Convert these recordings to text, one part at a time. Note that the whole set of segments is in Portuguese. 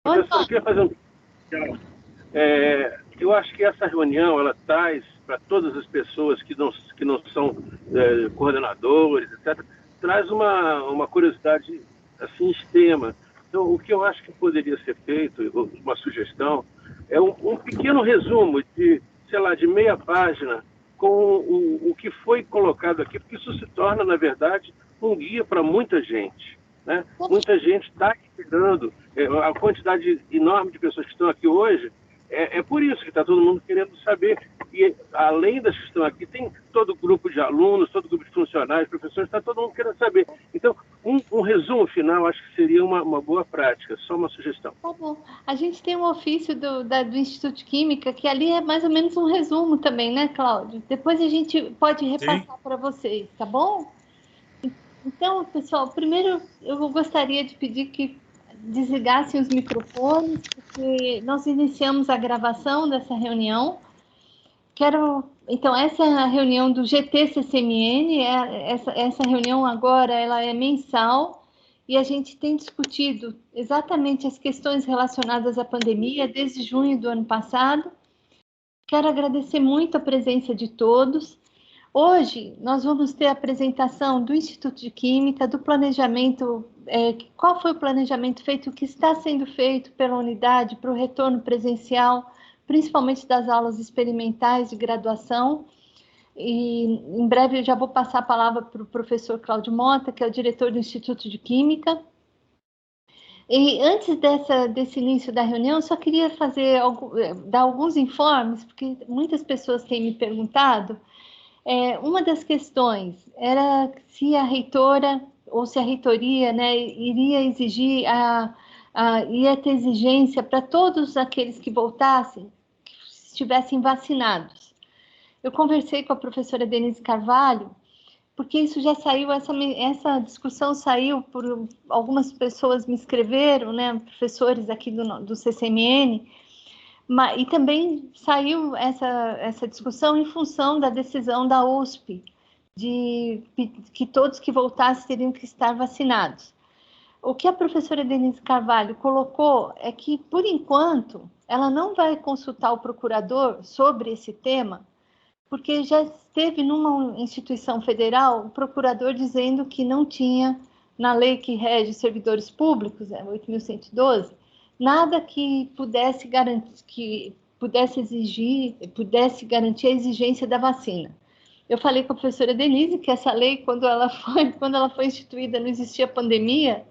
Professor, eu queria fazer eu acho que essa reunião ela traz para todas as pessoas que não são coordenadores, etc., traz uma curiosidade assim extrema. Então, o que eu acho que poderia ser feito, uma sugestão, é um pequeno resumo de, sei lá, de meia página com o que foi colocado aqui, porque isso se torna, na verdade, um guia para muita gente. Né? Muita gente está esperando, a quantidade enorme de pessoas que estão aqui hoje, é por isso que está todo mundo querendo saber. E, além das que estão aqui, tem todo grupo de alunos, todo grupo de funcionários, professores, está todo mundo querendo saber. Então, um resumo final, acho que seria uma boa prática, só uma sugestão. Tá bom. A gente tem um ofício do Instituto de Química, que ali é mais ou menos um resumo também, né, Cláudio? Depois a gente pode repassar para vocês, tá bom? Então, pessoal, primeiro eu gostaria de pedir que desligassem os microfones, porque nós iniciamos a gravação dessa reunião. Então, essa é a reunião do GT-CCMN, essa reunião agora ela é mensal, e a gente tem discutido exatamente as questões relacionadas à pandemia desde junho do ano passado. Quero agradecer muito a presença de todos. Hoje, nós vamos ter a apresentação do Instituto de Química, do planejamento, qual foi o planejamento feito, o que está sendo feito pela unidade para o retorno presencial, principalmente das aulas experimentais de graduação. E em breve eu já vou passar a palavra para o professor Cláudio Mota, que é o diretor do Instituto de Química. E antes desse início da reunião, eu só queria dar alguns informes, porque muitas pessoas têm me perguntado. Uma das questões era se a reitora ou se a reitoria, né, iria exigir, ia ter exigência para todos aqueles que voltassem, que estivessem vacinados. Eu conversei com a professora Denise Carvalho, porque isso já saiu, essa discussão saiu por algumas pessoas me escreveram, né, professores aqui do CCMN, e também saiu essa discussão em função da decisão da USP, de que todos que voltassem teriam que estar vacinados. O que a professora Denise Carvalho colocou é que, por enquanto, ela não vai consultar o procurador sobre esse tema, porque já esteve numa instituição federal o procurador dizendo que não tinha, na lei que rege servidores públicos, 8.112, nada que pudesse garantir, pudesse garantir a exigência da vacina. Eu falei com a professora Denise que essa lei, quando ela foi instituída, não existia pandemia,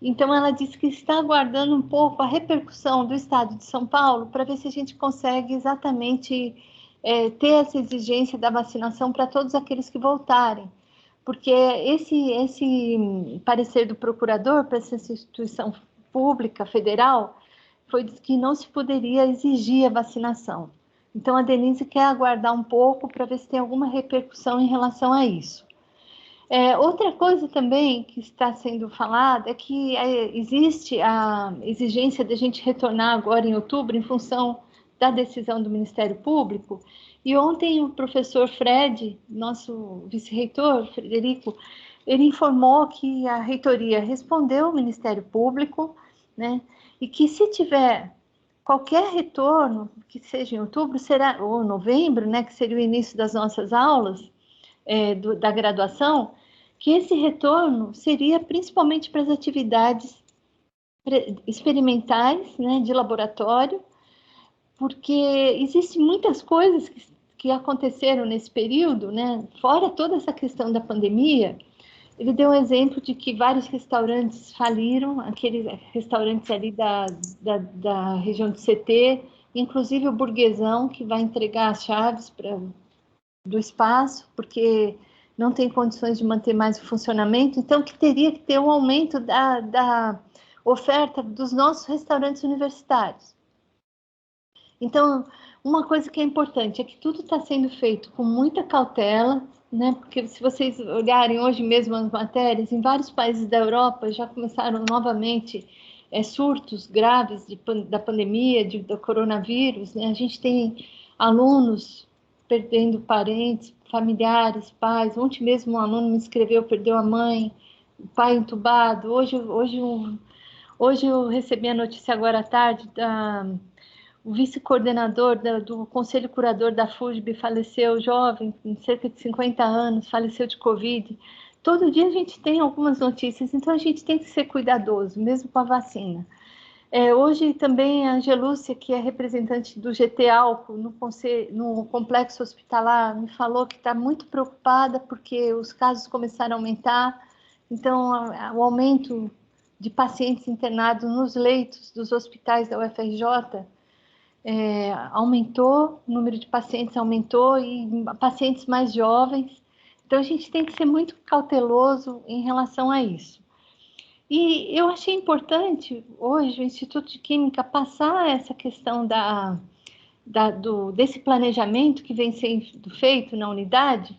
então ela disse que está aguardando um pouco a repercussão do Estado de São Paulo para ver se a gente consegue exatamente ter essa exigência da vacinação para todos aqueles que voltarem, porque esse parecer do procurador para essa instituição pública federal foi que não se poderia exigir a vacinação. Então, a Denise quer aguardar um pouco para ver se tem alguma repercussão em relação a isso. Outra coisa também que está sendo falada é que existe a exigência de a gente retornar agora em outubro em função da decisão do Ministério Público, e ontem o professor Fred, nosso vice-reitor, Frederico, ele informou que a reitoria respondeu ao Ministério Público, né, e que se tiver qualquer retorno, que seja em outubro, ou novembro, né, que seria o início das nossas aulas, da graduação, que esse retorno seria principalmente para as atividades experimentais, né, de laboratório, porque existem muitas coisas que aconteceram nesse período, né, fora toda essa questão da pandemia. Ele deu um exemplo de que vários restaurantes faliram, aqueles restaurantes ali da região do CT, inclusive o Burguesão, que vai entregar as chaves do espaço, porque não tem condições de manter mais o funcionamento, então que teria que ter um aumento da oferta dos nossos restaurantes universitários. Então, uma coisa que é importante é que tudo está sendo feito com muita cautela, né? Porque se vocês olharem hoje mesmo as matérias, em vários países da Europa já começaram novamente surtos graves da pandemia, do coronavírus, né? A gente tem alunos perdendo parentes, familiares, pais. Ontem mesmo um aluno me escreveu, perdeu a mãe, o pai entubado. Hoje Hoje eu recebi a notícia agora à tarde o vice-coordenador do Conselho Curador da FUSB faleceu, jovem, com cerca de 50 anos, faleceu de Covid. Todo dia a gente tem algumas notícias, então a gente tem que ser cuidadoso, mesmo com a vacina. Hoje também a Angelúcia, que é representante do GT Álcool no complexo hospitalar, me falou que está muito preocupada porque os casos começaram a aumentar, então o aumento de pacientes internados nos leitos dos hospitais da UFRJ aumentou, o número de pacientes aumentou, e pacientes mais jovens. Então, a gente tem que ser muito cauteloso em relação a isso. E eu achei importante, hoje, o Instituto de Química passar essa questão desse planejamento que vem sendo feito na unidade,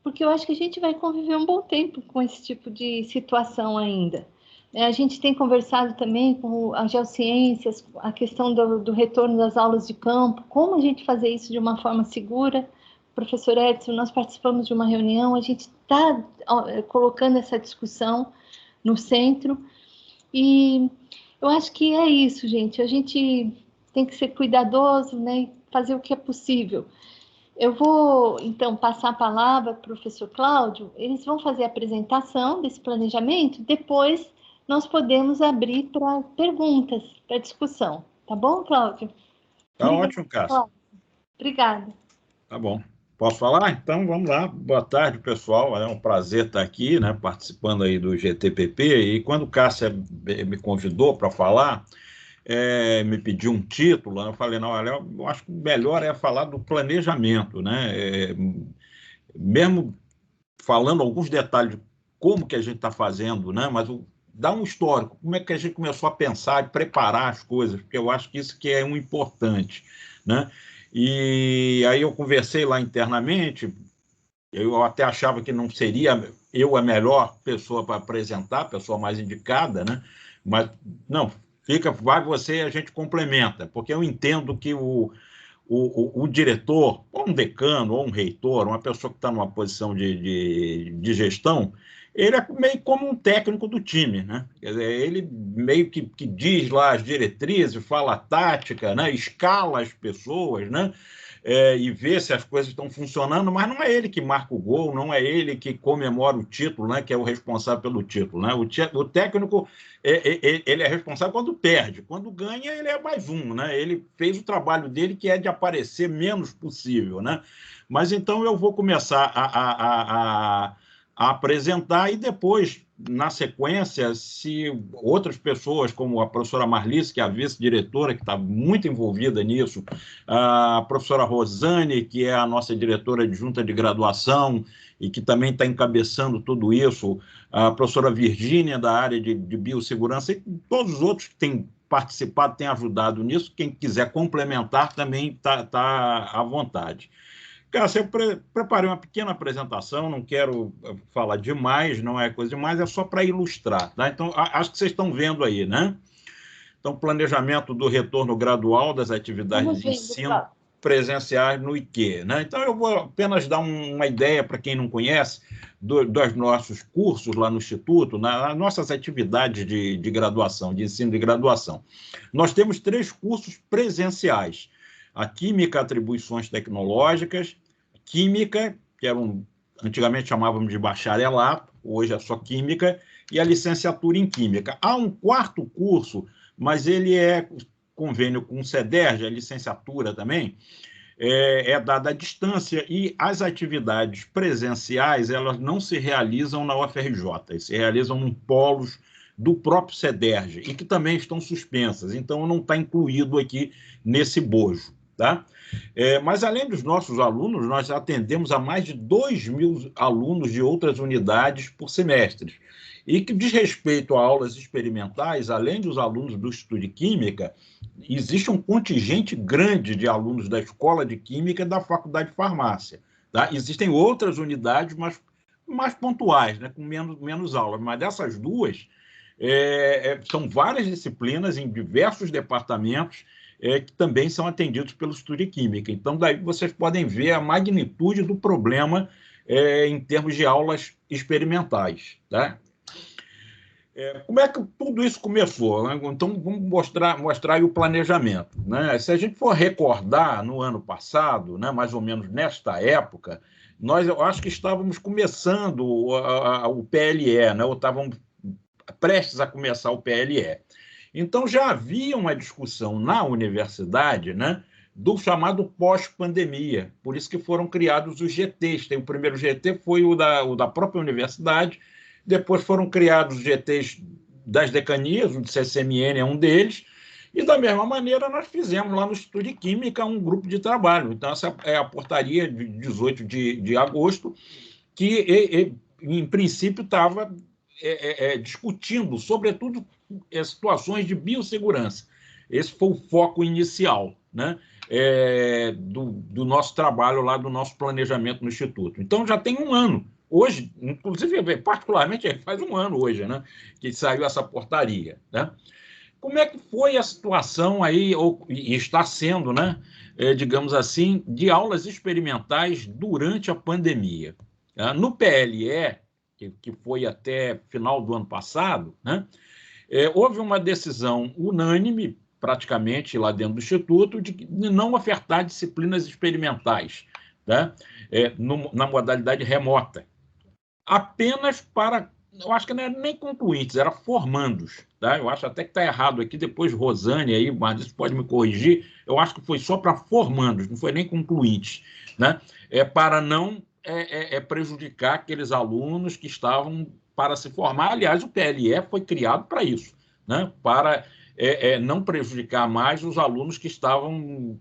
porque eu acho que a gente vai conviver um bom tempo com esse tipo de situação ainda. A gente tem conversado também com as geociências, a questão do retorno das aulas de campo, como a gente fazer isso de uma forma segura. Professor Edson, nós participamos de uma reunião, a gente está colocando essa discussão no centro, e eu acho que é isso, gente. A gente tem que ser cuidadoso, né, e fazer o que é possível. Eu vou, então, passar a palavra para o professor Cláudio, eles vão fazer a apresentação desse planejamento, depois nós podemos abrir para perguntas, para discussão. Tá bom, Cláudio? Tá ótimo, Cássio. Obrigada. Tá bom. Posso falar? Então, vamos lá. Boa tarde, pessoal. É um prazer estar aqui, né, participando aí do GTPP. E quando o Cássio me convidou para falar, me pediu um título, eu falei, não, olha, eu acho que o melhor é falar do planejamento, né? Mesmo falando alguns detalhes de como que a gente está fazendo, né? Mas dá um histórico, como é que a gente começou a pensar e preparar as coisas, porque eu acho que isso que é um importante, né? E aí eu conversei lá internamente, eu até achava que não seria eu a melhor pessoa para apresentar, a pessoa mais indicada, né? Mas não, vai você e a gente complementa, porque eu entendo que o diretor, ou um decano, ou um reitor, uma pessoa que está numa posição de gestão, ele é meio como um técnico do time, né? Quer dizer, ele meio que diz lá as diretrizes, fala a tática, né? Escala as pessoas, né? E vê se as coisas estão funcionando, mas não é ele que marca o gol, não é ele que comemora o título, né? Que é o responsável pelo título, né? O técnico ele é responsável quando perde, quando ganha ele é mais um, né? Ele fez o trabalho dele, que é de aparecer menos possível, né? Mas então eu vou começar a apresentar e depois, na sequência, se outras pessoas, como a professora Marlice, que é a vice-diretora, que está muito envolvida nisso, a professora Rosane, que é a nossa diretora adjunta de graduação e que também está encabeçando tudo isso, a professora Virgínia, da área de biossegurança, e todos os outros que têm participado, têm ajudado nisso. Quem quiser complementar também está à vontade. Cássio, eu preparei uma pequena apresentação, não quero falar demais, não é coisa demais, é só para ilustrar, tá? Então, acho que vocês estão vendo aí, né? Então, planejamento do retorno gradual das atividades de ensino presenciais no IQ, né? Então, eu vou apenas dar uma ideia para quem não conhece dos nossos cursos lá no Instituto, nas nossas atividades de graduação, de ensino de graduação. Nós temos 3 cursos presenciais: a Química, Atribuições Tecnológicas, Química, que antigamente chamávamos de bacharelato, hoje é só Química, e a licenciatura em Química. Há um 4º curso, mas ele é convênio com o CEDERJ, a licenciatura também, é dada à distância, e as atividades presenciais elas não se realizam na UFRJ, se realizam em polos do próprio CEDERJ, e que também estão suspensas, então não está incluído aqui nesse bojo, tá? Mas, além dos nossos alunos, nós atendemos a mais de 2.000 alunos de outras unidades por semestre. E que diz respeito a aulas experimentais, além dos alunos do Instituto de Química, existe um contingente grande de alunos da Escola de Química e da Faculdade de Farmácia. Tá? Existem outras unidades mais pontuais, né, com menos aulas, mas dessas duas, são várias disciplinas em diversos departamentos, que também são atendidos pelo Instituto de Química. Então, daí vocês podem ver a magnitude do problema em termos de aulas experimentais. Tá? Como é que tudo isso começou, né? Então, vamos mostrar aí o planejamento, né? Se a gente for recordar, no ano passado, né, mais ou menos nesta época, eu acho que estávamos começando o PLE, né? Ou estávamos prestes a começar o PLE. Então, já havia uma discussão na universidade, né, do chamado pós-pandemia. Por isso que foram criados os GTs. O primeiro GT foi o da própria universidade, depois foram criados os GTs das decanias, o de CCMN é um deles, e da mesma maneira nós fizemos lá no Instituto de Química um grupo de trabalho. Então, essa é a portaria de 18 de agosto, que, em princípio, estava discutindo, sobretudo, situações de biossegurança. Esse foi o foco inicial, né, do nosso trabalho lá, do nosso planejamento no Instituto. Então, já tem um ano. Hoje, inclusive, particularmente, faz um ano hoje, né, que saiu essa portaria, né? Como é que foi a situação aí, e está sendo, né, digamos assim, de aulas experimentais durante a pandemia? No PLE, que foi até final do ano passado, né, houve uma decisão unânime, praticamente, lá dentro do Instituto, de não ofertar disciplinas experimentais, né, na modalidade remota, apenas para, eu acho que não era nem concluintes, era formandos. Tá? Eu acho até que está errado aqui, depois Rosane aí, mas isso pode me corrigir, eu acho que foi só para formandos, não foi nem concluintes, né? Para não prejudicar aqueles alunos que estavam para se formar. Aliás, o PLE foi criado para isso, né? Para não prejudicar mais os alunos que estavam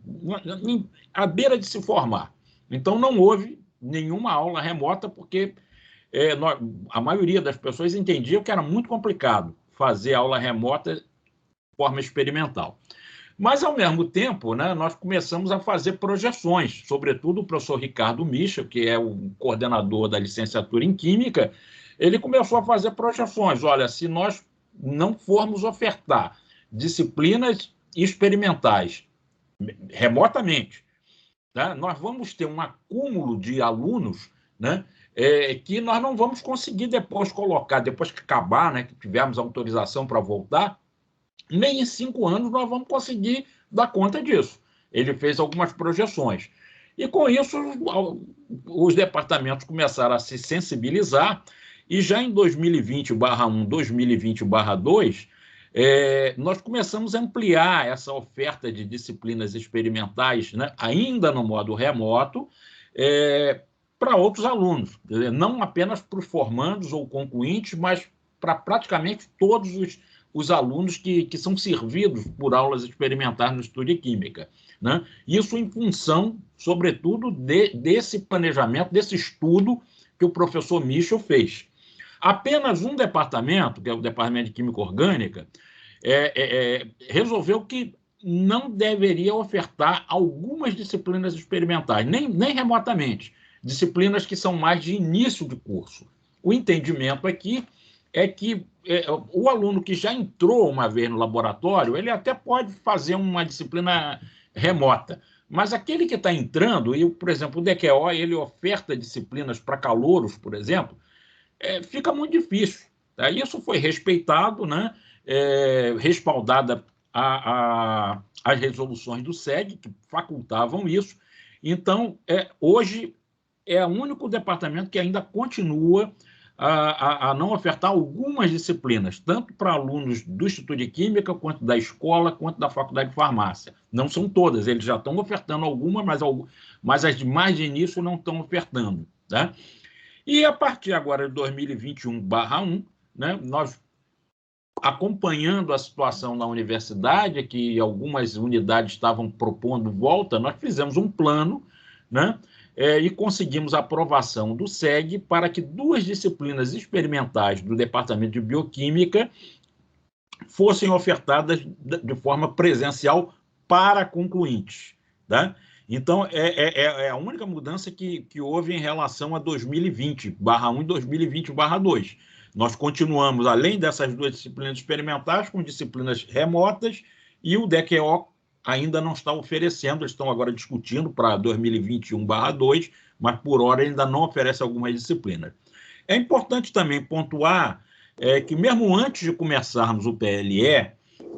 à beira de se formar. Então, não houve nenhuma aula remota, porque a maioria das pessoas entendia que era muito complicado fazer aula remota de forma experimental. Mas, ao mesmo tempo, né, nós começamos a fazer projeções, sobretudo o professor Ricardo Michel, que é o coordenador da licenciatura em Química, ele começou a fazer projeções. Olha, se nós não formos ofertar disciplinas experimentais remotamente, tá, nós vamos ter um acúmulo de alunos, né, que nós não vamos conseguir depois colocar, depois que acabar, né, que tivermos autorização para voltar, nem em 5 anos nós vamos conseguir dar conta disso. Ele fez algumas projeções. E, com isso, os departamentos começaram a se sensibilizar, e já em 2020/1, 2020/2, nós começamos a ampliar essa oferta de disciplinas experimentais, né, ainda no modo remoto, para outros alunos, não apenas para os formandos ou concluintes, mas para praticamente todos os alunos que são servidos por aulas experimentais no Instituto de Química, né? Isso em função, sobretudo, desse planejamento, desse estudo que o professor Michel fez. Apenas um departamento, que é o Departamento de Química Orgânica, resolveu que não deveria ofertar algumas disciplinas experimentais, nem remotamente, disciplinas que são mais de início de curso. O entendimento aqui é que o aluno que já entrou uma vez no laboratório, ele até pode fazer uma disciplina remota, mas aquele que está entrando, e, por exemplo, o DQO, ele oferta disciplinas para calouros, por exemplo, fica muito difícil. Tá? Isso foi respeitado, né? Respaldada as resoluções do SEG, que facultavam isso. Então, hoje é o único departamento que ainda continua a não ofertar algumas disciplinas, tanto para alunos do Instituto de Química, quanto da escola, quanto da Faculdade de Farmácia. Não são todas, eles já estão ofertando algumas, mas as de mais de início não estão ofertando. Tá? E, a partir agora de 2021/1, né, nós, acompanhando a situação na universidade, que algumas unidades estavam propondo volta, nós fizemos um plano, né, e conseguimos a aprovação do SEG para que 2 disciplinas experimentais do Departamento de Bioquímica fossem ofertadas de forma presencial para concluintes. Tá? Então, é a única mudança que houve em relação a 2020/1 e 2020/2. Nós continuamos, além dessas 2 disciplinas experimentais, com disciplinas remotas, e o DQO ainda não está oferecendo, eles estão agora discutindo para 2021/2, mas por hora ainda não oferece algumas disciplinas. É importante também pontuar que mesmo antes de começarmos o PLE,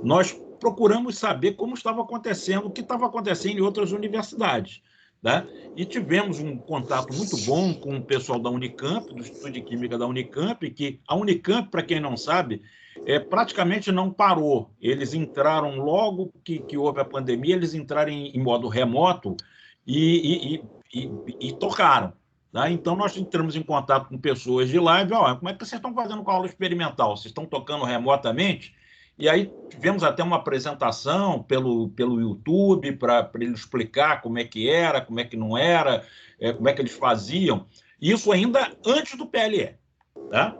nós procuramos saber como estava acontecendo, o que estava acontecendo em outras universidades, né? E tivemos um contato muito bom com o pessoal da Unicamp, do Instituto de Química da Unicamp, que a Unicamp, para quem não sabe, praticamente não parou. Eles entraram logo que houve a pandemia, eles entraram em modo remoto e tocaram. Tá? Então, nós entramos em contato com pessoas de lá e vimos, como é que vocês estão fazendo com a aula experimental? Vocês estão tocando remotamente? E aí tivemos até uma apresentação pelo YouTube para ele explicar como é que era, como é que não era, como é que eles faziam. Isso ainda antes do PLE. Tá?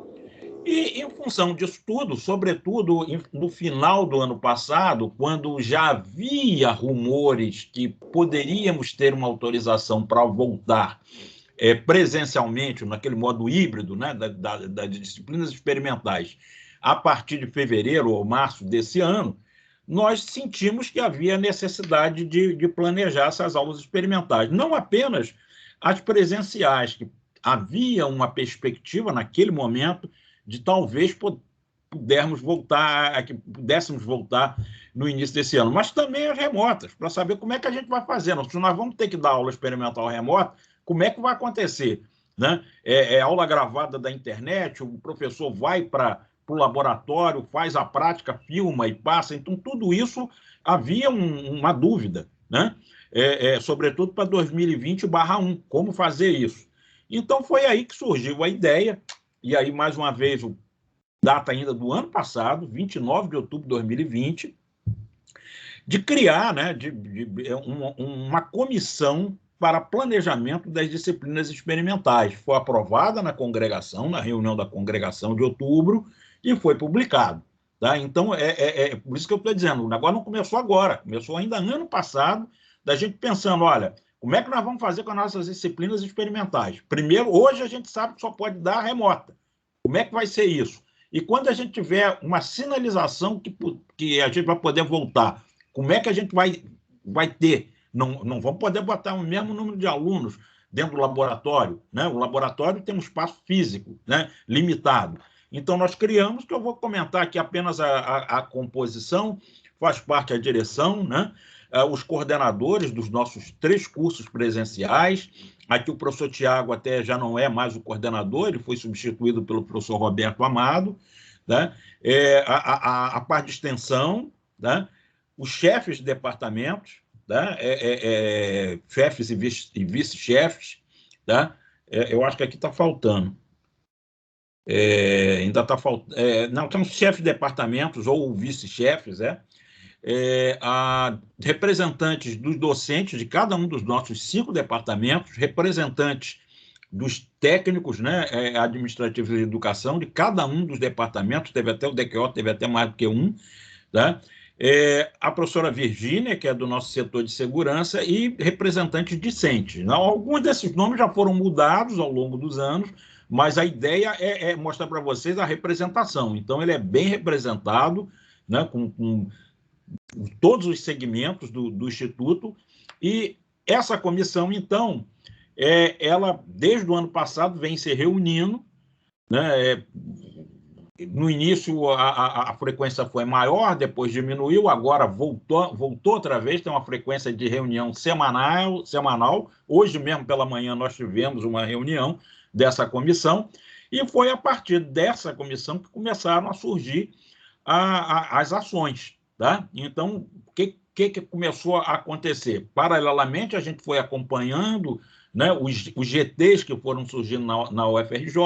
E, em função disso tudo, sobretudo no final do ano passado, quando já havia rumores que poderíamos ter uma autorização para voltar presencialmente, naquele modo híbrido, né, das disciplinas experimentais, a partir de fevereiro ou março desse ano, nós sentimos que havia necessidade de planejar essas aulas experimentais. Não apenas as presenciais, que havia uma perspectiva naquele momento de talvez pudéssemos voltar no início desse ano, mas também as remotas, para saber como é que a gente vai fazer. Se nós vamos ter que dar aula experimental remota, como é que vai acontecer? Né? Aula gravada da internet, o professor vai para o laboratório, faz a prática, filma e passa. Então, tudo isso havia uma dúvida, né? Sobretudo para 2020/1, como fazer isso. Então, foi aí que surgiu a ideia, e aí, mais uma vez, data ainda do ano passado, 29 de outubro de 2020, de criar, né, uma comissão para planejamento das disciplinas experimentais. Foi aprovada na congregação, na reunião da congregação de outubro, e foi publicado. Tá? Então, por isso que eu estou dizendo, o negócio não começou agora, começou ainda ano passado, da gente pensando, olha, como é que nós vamos fazer com as nossas disciplinas experimentais? Primeiro, hoje a gente sabe que só pode dar remota. Como é que vai ser isso? E quando a gente tiver uma sinalização que a gente vai poder voltar, como é que a gente vai ter? Não vamos poder botar o mesmo número de alunos dentro do laboratório, né? O laboratório tem um espaço físico, né, limitado. Então, nós criamos, que eu vou comentar aqui apenas a composição, faz parte a direção, né? Os coordenadores dos nossos 3 cursos presenciais. Aqui o professor Tiago até já não é mais o coordenador, ele foi substituído pelo professor Roberto Amado, né? A parte de extensão, né? Os chefes de departamentos, tá? Chefes e vice-chefes, tá? Eu acho que aqui está faltando. Ainda está faltando. Não, são chefes de departamentos ou vice-chefes, representantes dos docentes de cada um dos nossos 5 departamentos, representantes dos técnicos, né, administrativos de educação de cada um dos departamentos, teve até o DQO, teve até mais do que um, tá? A professora Virgínia, que é do nosso setor de segurança, e representantes discentes. Alguns desses nomes já foram mudados ao longo dos anos, mas a ideia é mostrar para vocês a representação. Então, ele é bem representado, né, com todos os segmentos do Instituto, e essa comissão, então, ela, desde o ano passado, vem se reunindo, né? No início, a frequência foi maior, depois diminuiu, agora voltou outra vez, tem uma frequência de reunião semanal. Hoje mesmo, pela manhã, nós tivemos uma reunião dessa comissão, e foi a partir dessa comissão que começaram a surgir as ações. Tá? Então, o que começou a acontecer? Paralelamente, a gente foi acompanhando, né, os GTs que foram surgindo na UFRJ,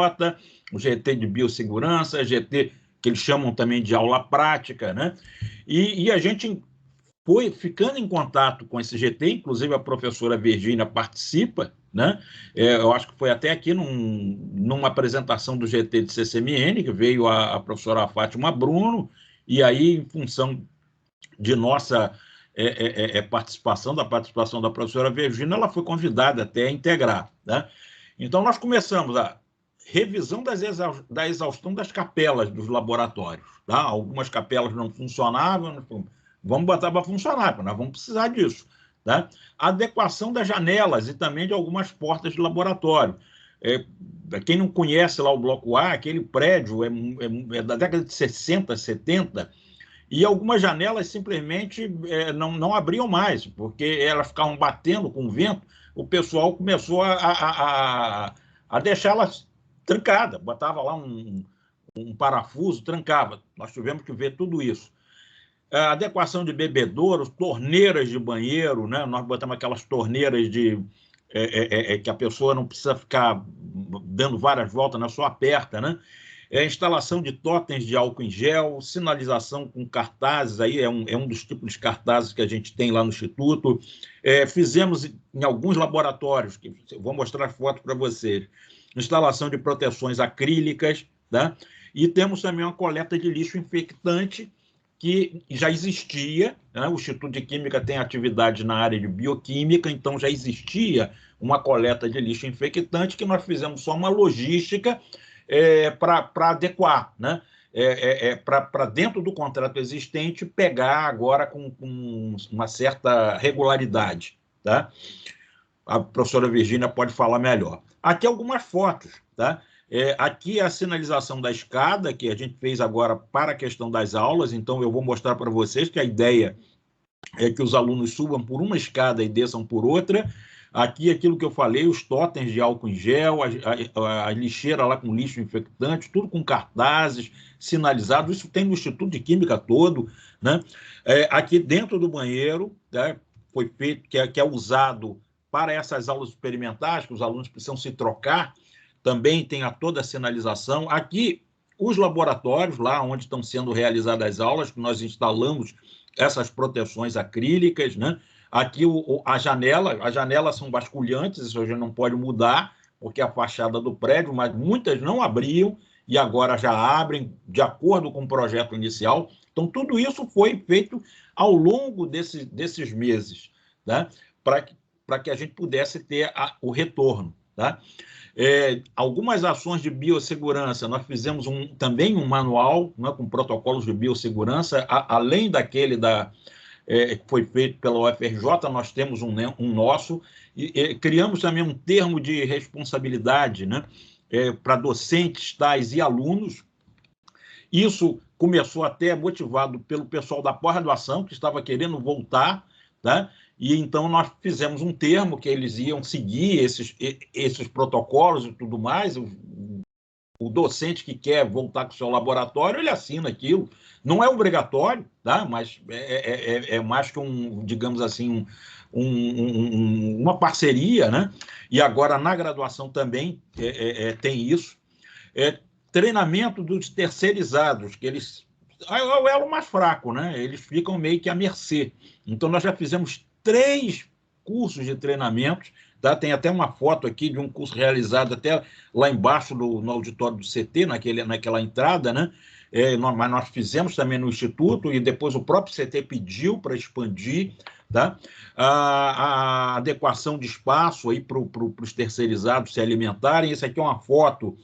o GT de biossegurança, GT que eles chamam também de aula prática, né? E a gente foi ficando em contato com esse GT, inclusive a professora Virgínia participa, né? Eu acho que foi até aqui numa apresentação do GT de CCMN, que veio a professora Fátima Bruno, e aí, em função de nossa participação da professora Virgínia, ela foi convidada até a integrar, né? Então, nós começamos a revisão da exaustão das capelas dos laboratórios. Tá? Algumas capelas não funcionavam, vamos botar para funcionar, porque nós vamos precisar disso. Tá? Adequação das janelas e também de algumas portas de laboratório. Quem não conhece lá o Bloco A, aquele prédio é da década de 60, 70, e algumas janelas simplesmente não abriam mais, porque elas ficavam batendo com o vento, o pessoal começou a deixá-las trancadas, botava lá um parafuso, trancava. Nós tivemos que ver tudo isso. A adequação de bebedouros, torneiras de banheiro, né? Nós botamos aquelas torneiras que a pessoa não precisa ficar dando várias voltas, né? Só aperta, né? Instalação de totens de álcool em gel, sinalização com cartazes, aí é um dos tipos de cartazes que a gente tem lá no Instituto. Fizemos em alguns laboratórios, que vou mostrar fotos para vocês, instalação de proteções acrílicas, tá? E temos também uma coleta de lixo infectante, que já existia, né? O Instituto de Química tem atividade na área de bioquímica, então já existia uma coleta de lixo infectante, que nós fizemos só uma logística para adequar, né? Para dentro do contrato existente, pegar agora com uma certa regularidade. Tá? A professora Virgínia pode falar melhor. Aqui algumas fotos. Tá? Aqui é a sinalização da escada, que a gente fez agora para a questão das aulas, então eu vou mostrar para vocês que a ideia é que os alunos subam por uma escada e desçam por outra. Aqui, aquilo que eu falei, os totens de álcool em gel, a lixeira lá com lixo infectante, tudo com cartazes, sinalizados, isso tem no Instituto de Química todo, né? Aqui dentro do banheiro, né, foi feito, que é usado para essas aulas experimentais, que os alunos precisam se trocar, também tem toda a sinalização. Aqui, os laboratórios, lá onde estão sendo realizadas as aulas, que nós instalamos essas proteções acrílicas, né? Aqui as janelas são basculhantes, isso a gente não pode mudar, porque é a fachada do prédio, mas muitas não abriam e agora já abrem de acordo com o projeto inicial. Então, tudo isso foi feito ao longo desses meses, tá? Para que a gente pudesse ter o retorno. Tá? Algumas ações de biossegurança, nós fizemos também um manual, né, com protocolos de biossegurança, além daquele que foi feito pela UFRJ, nós temos um nosso, e criamos também um termo de responsabilidade, né, para docentes, tais e alunos. Isso começou até motivado pelo pessoal da pós-graduação, que estava querendo voltar, tá? E então nós fizemos um termo que eles iam seguir esses protocolos e tudo mais. O docente que quer voltar com o seu laboratório, ele assina aquilo. Não é obrigatório, tá? Mas é mais que digamos assim, uma parceria, né? E agora na graduação também tem isso. Treinamento dos terceirizados, que eles é o elo mais fraco, né? Eles ficam meio que à mercê. Então nós já fizemos 3 cursos de treinamentos, tá? Tem até uma foto aqui de um curso realizado até lá embaixo no auditório do CT, naquela entrada, né? Mas nós fizemos também no Instituto e depois o próprio CT pediu para expandir, tá? A adequação de espaço aí para os terceirizados se alimentarem. Isso aqui é uma foto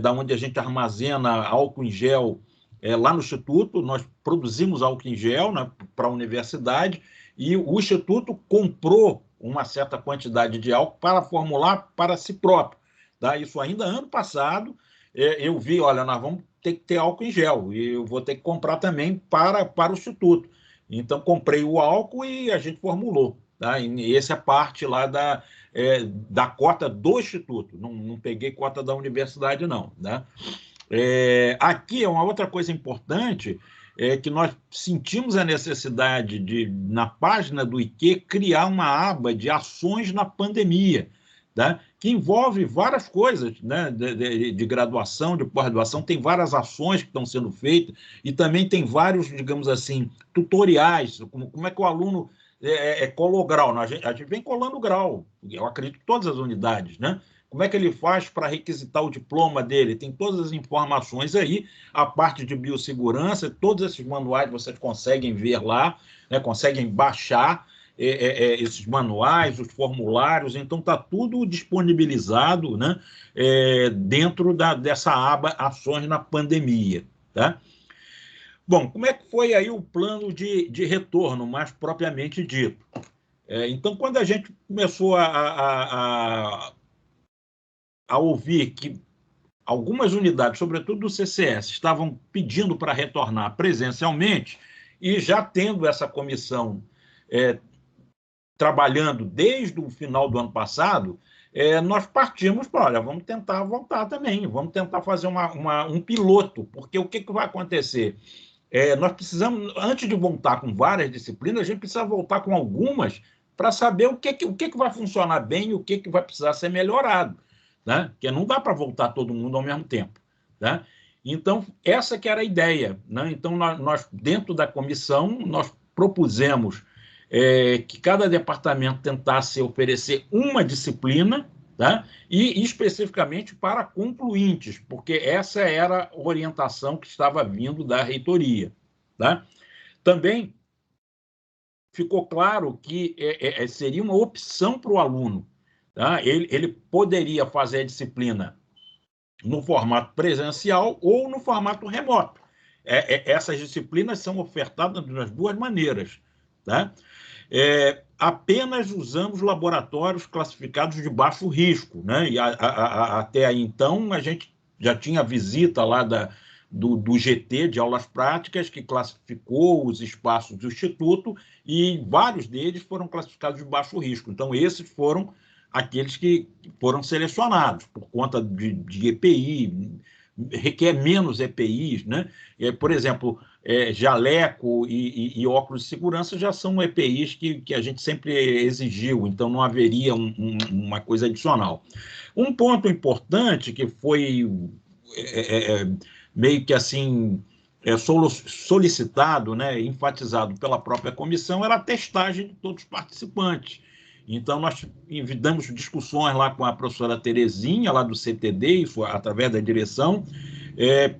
da onde a gente armazena álcool em gel lá no Instituto. Nós produzimos álcool em gel, né, para a universidade, e o Instituto comprou uma certa quantidade de álcool para formular para si próprio. Tá? Isso ainda ano passado, eu vi, olha, nós vamos ter que ter álcool em gel, e eu vou ter que comprar também para o Instituto. Então, comprei o álcool e a gente formulou. Tá? E essa é parte lá da cota do Instituto, não peguei cota da universidade, não. Né? Aqui é uma outra coisa importante, que nós sentimos a necessidade de, na página do IQ, criar uma aba de ações na pandemia, tá? Que envolve várias coisas, né? de graduação, de pós-graduação, tem várias ações que estão sendo feitas e também tem vários, digamos assim, tutoriais, como é que o aluno cola o grau. A gente vem colando o grau, eu acredito que todas as unidades, né? Como é que ele faz para requisitar o diploma dele? Tem todas as informações aí, a parte de biossegurança, todos esses manuais vocês conseguem ver lá, né? Conseguem baixar esses manuais, os formulários, então está tudo disponibilizado, né? Dentro dessa aba Ações na Pandemia. Tá? Bom, como é que foi aí o plano de retorno, mais propriamente dito? Então, quando a gente começou a ao ouvir que algumas unidades, sobretudo do CCS, estavam pedindo para retornar presencialmente, e já tendo essa comissão trabalhando desde o final do ano passado, nós partimos para, olha, vamos tentar voltar também, vamos tentar fazer um piloto, porque o que vai acontecer? Nós precisamos, antes de voltar com várias disciplinas, a gente precisa voltar com algumas para saber o que vai funcionar bem e o que vai precisar ser melhorado, né? Porque não dá para voltar todo mundo ao mesmo tempo, né? Então, essa que era a ideia, né? Então, nós dentro da comissão, nós propusemos que cada departamento tentasse oferecer uma disciplina, tá? E especificamente para concluintes, porque essa era a orientação que estava vindo da reitoria, tá? Também ficou claro que seria uma opção para o aluno, tá? Ele poderia fazer a disciplina no formato presencial ou no formato remoto. Essas disciplinas são ofertadas das duas maneiras, tá? Apenas usamos laboratórios classificados de baixo risco, né? E até aí, então, a gente já tinha visita lá do GT de aulas práticas, que classificou os espaços do Instituto, e vários deles foram classificados de baixo risco. Então, esses foram aqueles que foram selecionados por conta de EPI, requer menos EPIs, né? Por exemplo, jaleco e óculos de segurança já são EPIs que a gente sempre exigiu, então não haveria uma coisa adicional. Um ponto importante que foi meio que assim solicitado, né, enfatizado pela própria comissão, era a testagem de todos os participantes. Então, nós damos discussões lá com a professora Terezinha, lá do CTD, isso através da direção,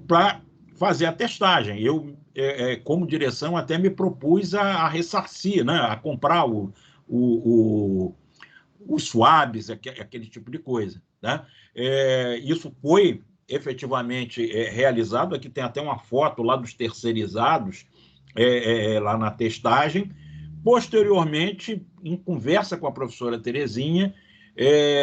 para fazer a testagem. Eu, como direção, até me propus a ressarcir, né, a comprar os swabs, aquele tipo de coisa, né? Isso foi efetivamente realizado. Aqui tem até uma foto lá dos terceirizados, lá na testagem. Posteriormente, em conversa com a professora Terezinha,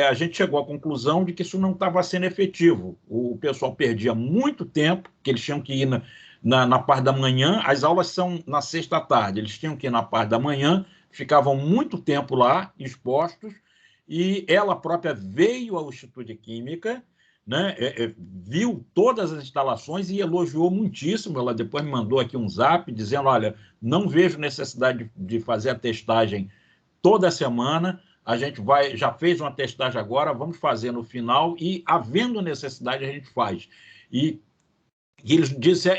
a gente chegou à conclusão de que isso não estava sendo efetivo. O pessoal perdia muito tempo, que eles tinham que ir na parte da manhã, as aulas são na sexta à tarde, eles tinham que ir na parte da manhã, ficavam muito tempo lá, expostos, e ela própria veio ao Instituto de Química, né, viu todas as instalações e elogiou muitíssimo. Ela depois me mandou aqui um zap dizendo, olha, não vejo necessidade de fazer a testagem toda semana, a gente já fez uma testagem agora, vamos fazer no final e, havendo necessidade, a gente faz. E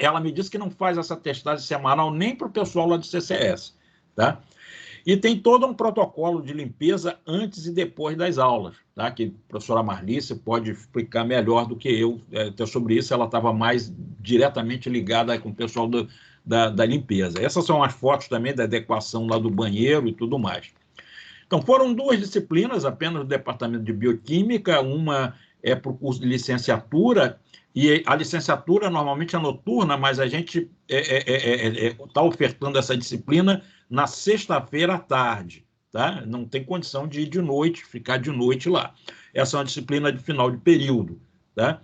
ela me disse que não faz essa testagem semanal nem para o pessoal lá do CCS, tá? E tem todo um protocolo de limpeza antes e depois das aulas, tá? Que a professora Marlice pode explicar melhor do que eu sobre isso. Ela estava mais diretamente ligada com o pessoal da limpeza. Essas são as fotos também da adequação lá do banheiro e tudo mais. Então, foram duas disciplinas apenas do Departamento de Bioquímica, uma para o curso de licenciatura, e a licenciatura normalmente é noturna, mas a gente está ofertando essa disciplina na sexta-feira à tarde, tá? Não tem condição de ir de noite, ficar de noite lá. Essa é uma disciplina de final de período, tá?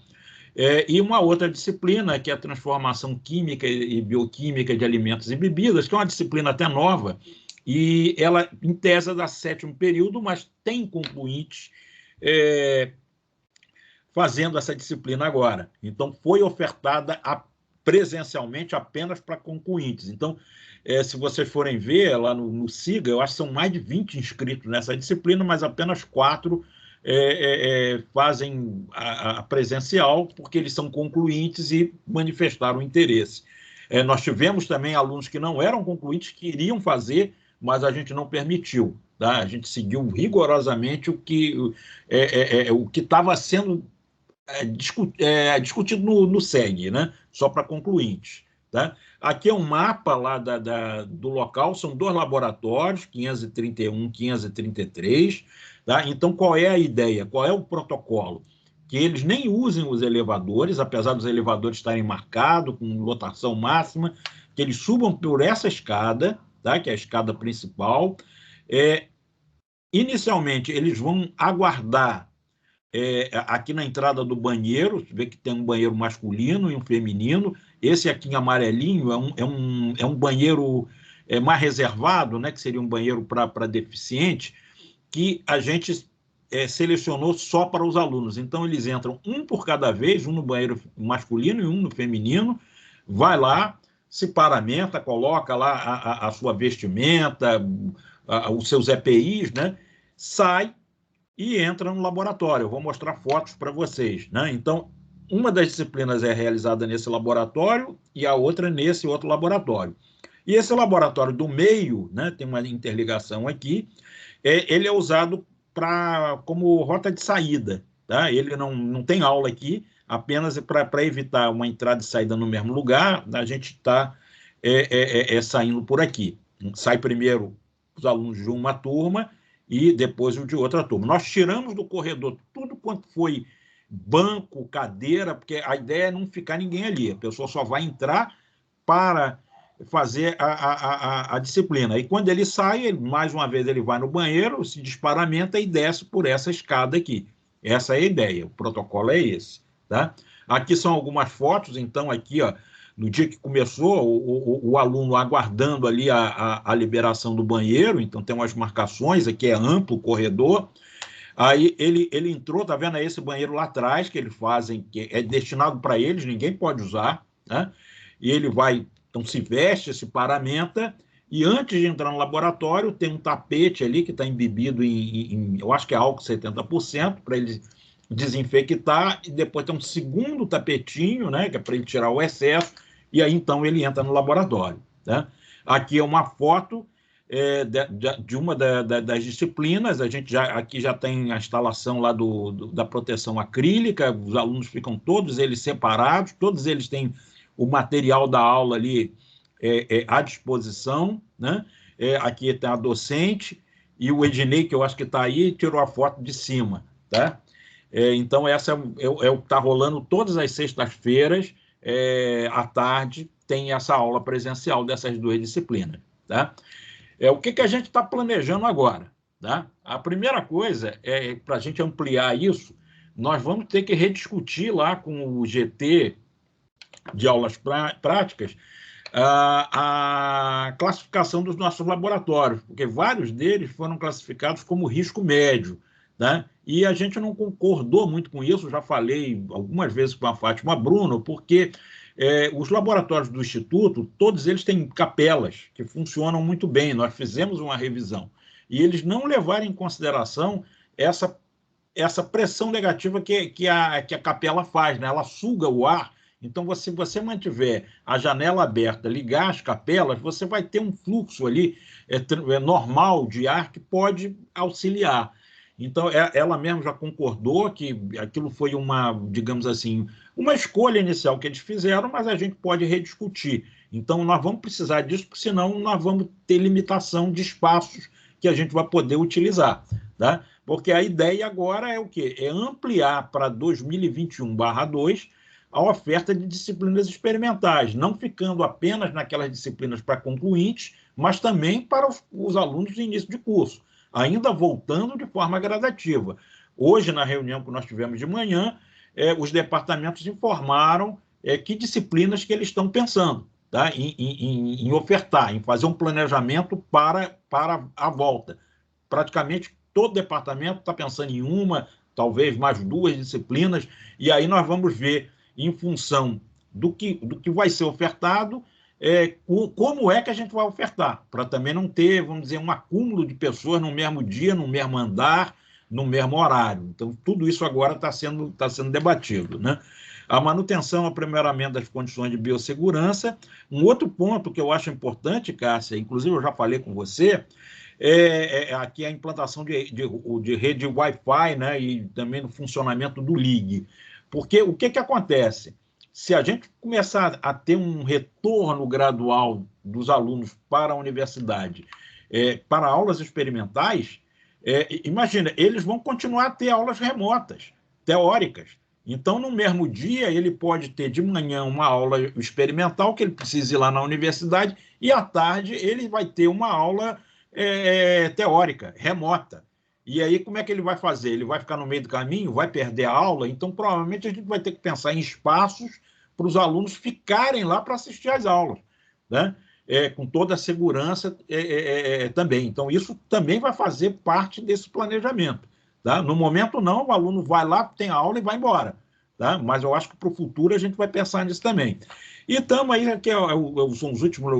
E uma outra disciplina, que é a transformação química e bioquímica de alimentos e bebidas, que é uma disciplina até nova, e ela, em tese, é da sétimo período, mas tem concluintes fazendo essa disciplina agora. Então, foi ofertada presencialmente apenas para concluintes. Então, se vocês forem ver lá no SIGA, eu acho que são mais de 20 inscritos nessa disciplina, mas apenas 4 fazem a presencial, porque eles são concluintes e manifestaram interesse. Nós tivemos também alunos que não eram concluintes, que iriam fazer, mas a gente não permitiu, tá? A gente seguiu rigorosamente o que estava sendo discutido no SEG, né? Só para concluintes. Tá? Aqui é um mapa lá do local, são 2 laboratórios, 531 e 533. Tá? Então, qual é a ideia? Qual é o protocolo? Que eles nem usem os elevadores, apesar dos elevadores estarem marcados, com lotação máxima, que eles subam por essa escada, tá? Que é a escada principal. Inicialmente, eles vão aguardar aqui na entrada do banheiro, você vê que tem um banheiro masculino e um feminino. Esse aqui em amarelinho é um banheiro mais reservado, né, que seria um banheiro para deficiente, que a gente selecionou só para os alunos. Então, eles entram um por cada vez, um no banheiro masculino e um no feminino, vai lá, se paramenta, coloca lá a sua vestimenta, os seus EPIs, né, sai e entra no laboratório. Eu vou mostrar fotos para vocês, né? Então, uma das disciplinas é realizada nesse laboratório e a outra nesse outro laboratório. E esse laboratório do meio, né, tem uma interligação aqui, ele é usado como rota de saída, tá? Ele não tem aula aqui, apenas para evitar uma entrada e saída no mesmo lugar, a gente está saindo por aqui. Sai primeiro os alunos de uma turma e depois o de outra turma. Nós tiramos do corredor tudo quanto foi banco, cadeira, porque a ideia é não ficar ninguém ali, a pessoa só vai entrar para fazer a disciplina. E quando ele sai, mais uma vez ele vai no banheiro, se desparamenta e desce por essa escada aqui. Essa é a ideia, o protocolo é esse. Tá? Aqui são algumas fotos, então aqui, ó, no dia que começou, o aluno aguardando ali a liberação do banheiro, então tem umas marcações, aqui é amplo o corredor. Aí ele entrou, tá vendo? É esse banheiro lá atrás que eles fazem, que é destinado para eles, ninguém pode usar, né? E ele vai, então se veste, se paramenta, e antes de entrar no laboratório tem um tapete ali que está embebido eu acho que é álcool 70%, para ele desinfectar, e depois tem um segundo tapetinho, né, que é para ele tirar o excesso, e aí então ele entra no laboratório. Né? Aqui é uma foto de uma das disciplinas, a gente aqui já tem a instalação lá da proteção acrílica, os alunos ficam todos eles separados, todos eles têm o material da aula ali à disposição, né? Aqui tem a docente, e o Ednei, que eu acho que está aí, tirou a foto de cima. Tá? Então, essa é o que está rolando todas as sextas-feiras, à tarde, tem essa aula presencial dessas duas disciplinas. Tá? O que a gente está planejando agora? Tá? A primeira coisa é, para a gente ampliar isso, nós vamos ter que rediscutir lá com o GT de aulas práticas a classificação dos nossos laboratórios, porque vários deles foram classificados como risco médio, né? E a gente não concordou muito com isso, já falei algumas vezes com a Fátima Bruno, porque os laboratórios do Instituto, todos eles têm capelas que funcionam muito bem, nós fizemos uma revisão, e eles não levaram em consideração essa pressão negativa que a capela faz, né? Ela suga o ar. Então, se você mantiver a janela aberta, ligar as capelas, você vai ter um fluxo ali normal de ar que pode auxiliar. Então, ela mesma já concordou que aquilo foi digamos assim, uma escolha inicial que eles fizeram, mas a gente pode rediscutir. Então, nós vamos precisar disso, porque senão nós vamos ter limitação de espaços que a gente vai poder utilizar. Tá? Porque a ideia agora é o quê? É ampliar para 2021/2 a oferta de disciplinas experimentais, não ficando apenas naquelas disciplinas para concluintes, mas também para os alunos de início de curso, ainda voltando de forma gradativa. Hoje, na reunião que nós tivemos de manhã, os departamentos informaram que disciplinas que eles estão pensando, tá? em ofertar, em fazer um planejamento para a volta. Praticamente todo departamento está pensando em uma, talvez mais duas disciplinas, e aí nós vamos ver, em função do que vai ser ofertado, como é que a gente vai ofertar, para também não ter, vamos dizer, um acúmulo de pessoas no mesmo dia, no mesmo andar, no mesmo horário. Então, tudo isso agora está sendo debatido. Né? A manutenção, aprimoramento das condições de biossegurança. Um outro ponto que eu acho importante, Cássia, inclusive eu já falei com você, aqui a implantação de rede Wi-Fi, né, e também no funcionamento do LIG. Porque o que acontece? Se a gente começar a ter um retorno gradual dos alunos para a universidade, para aulas experimentais, imagina, eles vão continuar a ter aulas remotas, teóricas. Então, no mesmo dia, ele pode ter de manhã uma aula experimental, que ele precisa ir lá na universidade, e à tarde ele vai ter uma aula teórica, remota. E aí, como é que ele vai fazer? Ele vai ficar no meio do caminho? Vai perder a aula? Então, provavelmente, a gente vai ter que pensar em espaços para os alunos ficarem lá para assistir às aulas, né? Com toda a segurança também. Então, isso também vai fazer parte desse planejamento. Tá? No momento, não, o aluno vai lá, tem a aula e vai embora. Tá? Mas eu acho que para o futuro a gente vai pensar nisso também. E estamos aí, aqui são os últimos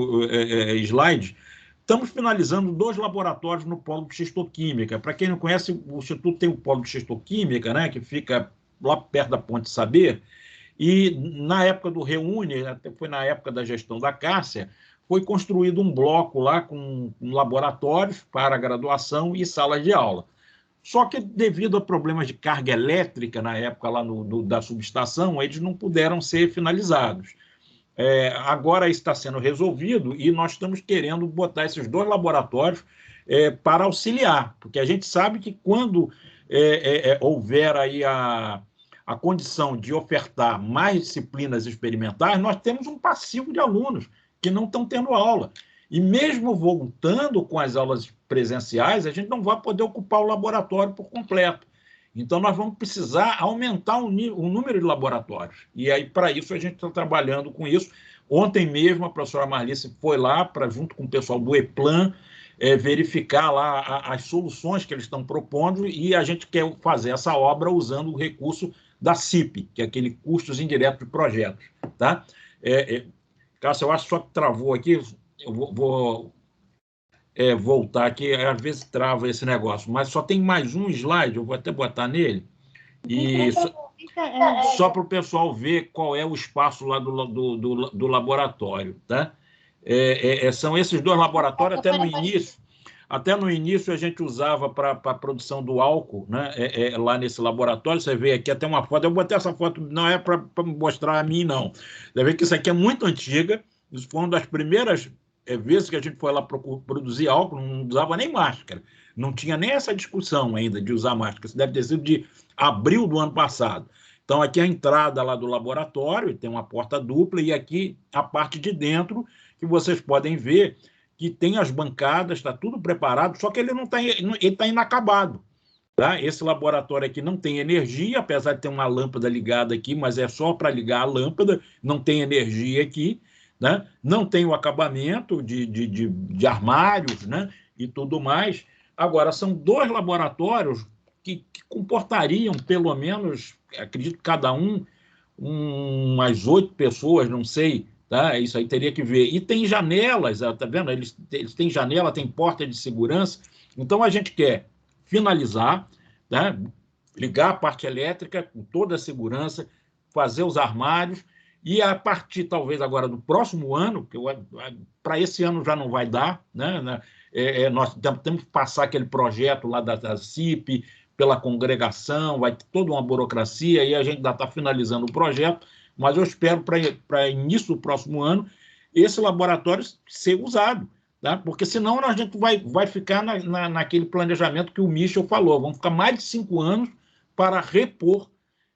slides, estamos finalizando 2 laboratórios no polo de xistoquímica. Para quem não conhece, o Instituto tem o polo de xistoquímica, né, que fica lá perto da Ponte Saber, e na época do Reúne, até foi na época da gestão da Cássia, foi construído um bloco lá com laboratórios para graduação e salas de aula. Só que, devido a problemas de carga elétrica na época lá da subestação, eles não puderam ser finalizados. Agora está sendo resolvido e nós estamos querendo botar esses 2 laboratórios para auxiliar, porque a gente sabe que quando houver aí a condição de ofertar mais disciplinas experimentais, nós temos um passivo de alunos que não estão tendo aula. E mesmo voltando com as aulas presenciais, a gente não vai poder ocupar o laboratório por completo. Então, nós vamos precisar aumentar o número de laboratórios. E aí, para isso, a gente está trabalhando com isso. Ontem mesmo, a professora Marlice foi lá, junto com o pessoal do EPLAN, verificar lá as soluções que eles estão propondo, e a gente quer fazer essa obra usando o recurso da CIP, que é aquele custos indiretos de projetos. Tá? Cássio, eu acho só que travou aqui, eu vou voltar aqui, às vezes trava esse negócio, mas só tem mais um slide, eu vou até botar nele, e só para o pessoal ver qual é o espaço lá do laboratório. Tá? São esses 2 laboratórios, até no início a gente usava para a produção do álcool, né? Lá nesse laboratório, você vê aqui até uma foto, eu botei essa foto, não é para mostrar a mim, não. Você vê que isso aqui é muito antiga, isso foi uma das primeiras vezes que a gente foi lá produzir álcool, não usava nem máscara, não tinha nem essa discussão ainda de usar máscara, isso deve ter sido de abril do ano passado. Então, aqui é a entrada lá do laboratório, tem uma porta dupla, e aqui a parte de dentro, que vocês podem ver que tem as bancadas, está tudo preparado, só que ele está inacabado. Tá? Esse laboratório aqui não tem energia, apesar de ter uma lâmpada ligada aqui, mas é só para ligar a lâmpada, não tem energia aqui, né? Não tem o acabamento de armários, né? E tudo mais. Agora, são 2 laboratórios que comportariam, pelo menos, acredito que cada umas 8 pessoas, não sei, tá? Isso aí teria que ver. E tem janelas, tá vendo? Eles têm janela, tem porta de segurança. Então, a gente quer finalizar, tá? Ligar a parte elétrica com toda a segurança, fazer os armários, e a partir, talvez, agora do próximo ano, que para esse ano já não vai dar, né? Nós temos que passar aquele projeto lá da CIP, pela congregação, vai ter toda uma burocracia, e a gente ainda está finalizando o projeto, mas eu espero, para início do próximo ano, esse laboratório ser usado, tá? Porque senão a gente vai ficar naquele planejamento que o Michel falou, vamos ficar mais de 5 anos para repor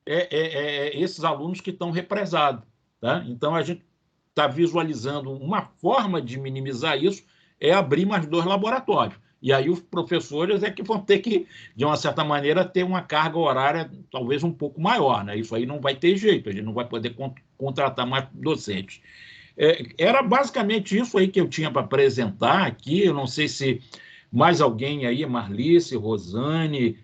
esses alunos que estão represados. Tá? Então, a gente está visualizando uma forma de minimizar isso, abrir mais 2 laboratórios. E aí os professores que vão ter que, de uma certa maneira, ter uma carga horária talvez um pouco maior. Né? Isso aí não vai ter jeito, a gente não vai poder contratar mais docentes. Era basicamente isso aí que eu tinha para apresentar aqui. Eu não sei se mais alguém aí, Marlice, Rosane,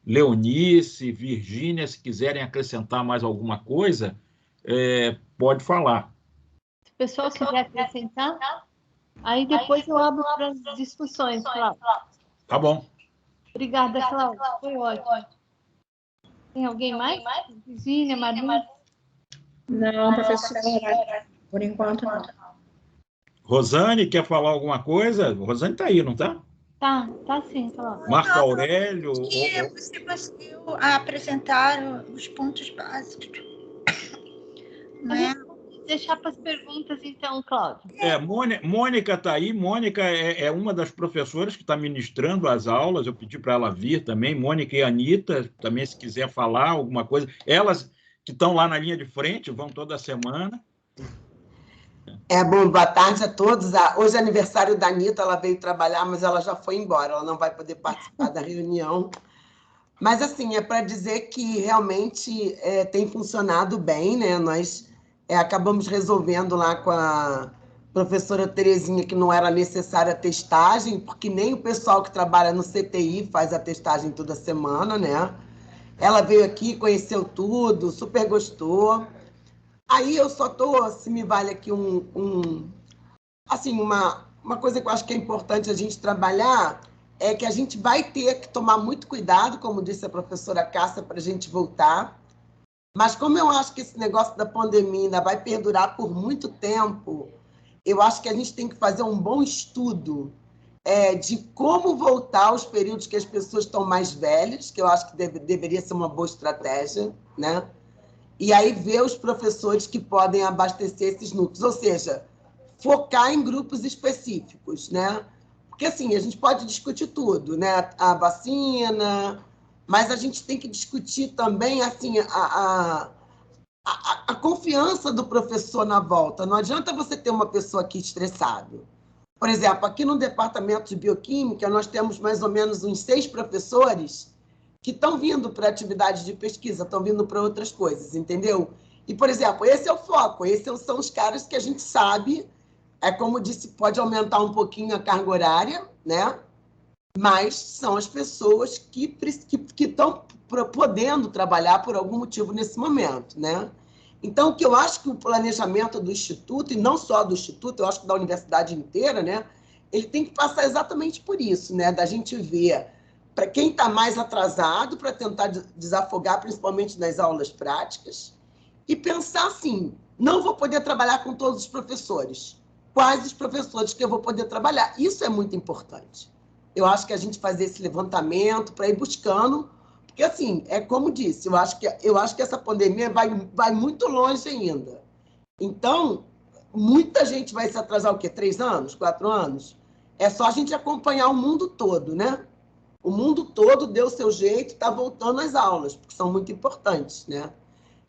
Leonice, Virgínia, se quiserem acrescentar mais alguma coisa, pode falar. Se o pessoal quiser acrescentar, aí depois eu abro para as discussões, Cláudio. Tá bom. Obrigada, Cláudio. Foi ótimo. Tem alguém mais? Virgínia, Maria? Não, professora. Por enquanto, não. Rosane, quer falar alguma coisa? Rosane está aí, não está? Tá sim, Cláudio. Marco Aurélio. Você conseguiu apresentar os pontos básicos. Né? Deixar para as perguntas, então, Cláudio. Mônica está aí. Mônica é uma das professoras que está ministrando as aulas. Eu pedi para ela vir também. Mônica e Anitta, também, se quiser falar alguma coisa. Elas que estão lá na linha de frente, vão toda semana. Bom, boa tarde a todos. Hoje é aniversário da Anitta, ela veio trabalhar, mas ela já foi embora, ela não vai poder participar da reunião. Mas, assim, é para dizer que realmente tem funcionado bem, né? Nós acabamos resolvendo lá com a professora Terezinha que não era necessária a testagem, porque nem o pessoal que trabalha no CTI faz a testagem toda semana, né? Ela veio aqui, conheceu tudo, super gostou. Aí eu só estou, se me vale aqui assim, uma coisa que eu acho que é importante a gente trabalhar é que a gente vai ter que tomar muito cuidado, como disse a professora Cássia, para a gente voltar. Mas como eu acho que esse negócio da pandemia ainda vai perdurar por muito tempo, eu acho que a gente tem que fazer um bom estudo de como voltar aos períodos que as pessoas estão mais velhas, que eu acho que deveria ser uma boa estratégia, né? E aí ver os professores que podem abastecer esses núcleos, ou seja, focar em grupos específicos, né? Porque, assim, a gente pode discutir tudo, né? A vacina, mas a gente tem que discutir também, assim, a confiança do professor na volta. Não adianta você ter uma pessoa aqui estressada. Por exemplo, aqui no departamento de bioquímica, nós temos mais ou menos uns 6 professores que estão vindo para atividade de pesquisa, estão vindo para outras coisas, entendeu? E, por exemplo, esse é o foco, esses são os caras que a gente sabe, como disse, pode aumentar um pouquinho a carga horária, né? Mas são as pessoas que estão podendo trabalhar por algum motivo nesse momento, né? Então, o que eu acho que o planejamento do Instituto, e não só do Instituto, eu acho que da universidade inteira, né? Ele tem que passar exatamente por isso, né? Da gente ver para quem está mais atrasado, para tentar desafogar, principalmente nas aulas práticas, e pensar assim, não vou poder trabalhar com todos os professores. Quais os professores que eu vou poder trabalhar? Isso é muito importante. Eu acho que a gente fazer esse levantamento para ir buscando, porque, assim, como disse, eu acho que essa pandemia vai muito longe ainda. Então, muita gente vai se atrasar o quê? 3 anos? 4 anos? É só a gente acompanhar o mundo todo, né? O mundo todo deu o seu jeito, está voltando às aulas, porque são muito importantes, né?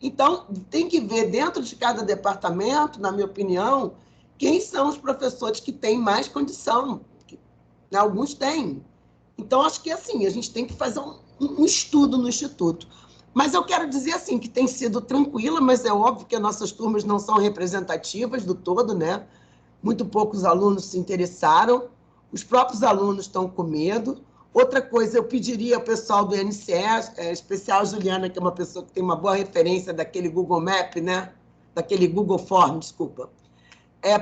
Então, tem que ver dentro de cada departamento, na minha opinião, quem são os professores que têm mais condição. Alguns têm. Então, acho que assim, a gente tem que fazer um estudo no Instituto. Mas eu quero dizer assim, que tem sido tranquila, mas é óbvio que as nossas turmas não são representativas do todo, né? Muito poucos alunos se interessaram, os próprios alunos estão com medo. Outra coisa, eu pediria ao pessoal do INCE, especial Juliana, que é uma pessoa que tem uma boa referência daquele Google Map, né? Daquele Google Form, desculpa,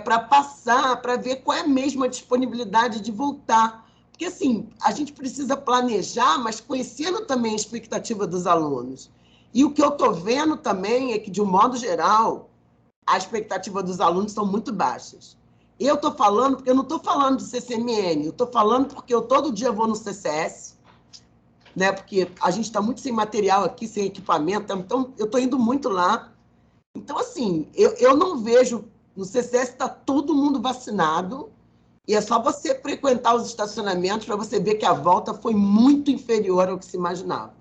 para passar, para ver qual é mesmo a disponibilidade de voltar. Porque, assim, a gente precisa planejar, mas conhecendo também a expectativa dos alunos. E o que eu estou vendo também é que, de um modo geral, a expectativa dos alunos são muito baixas. Eu estou falando, porque eu não estou falando de CCMN, eu estou falando porque eu todo dia vou no CCS, né? Porque a gente está muito sem material aqui, sem equipamento, então eu estou indo muito lá. Então, assim, eu não vejo... No CCS está todo mundo vacinado, e é só você frequentar os estacionamentos para você ver que a volta foi muito inferior ao que se imaginava.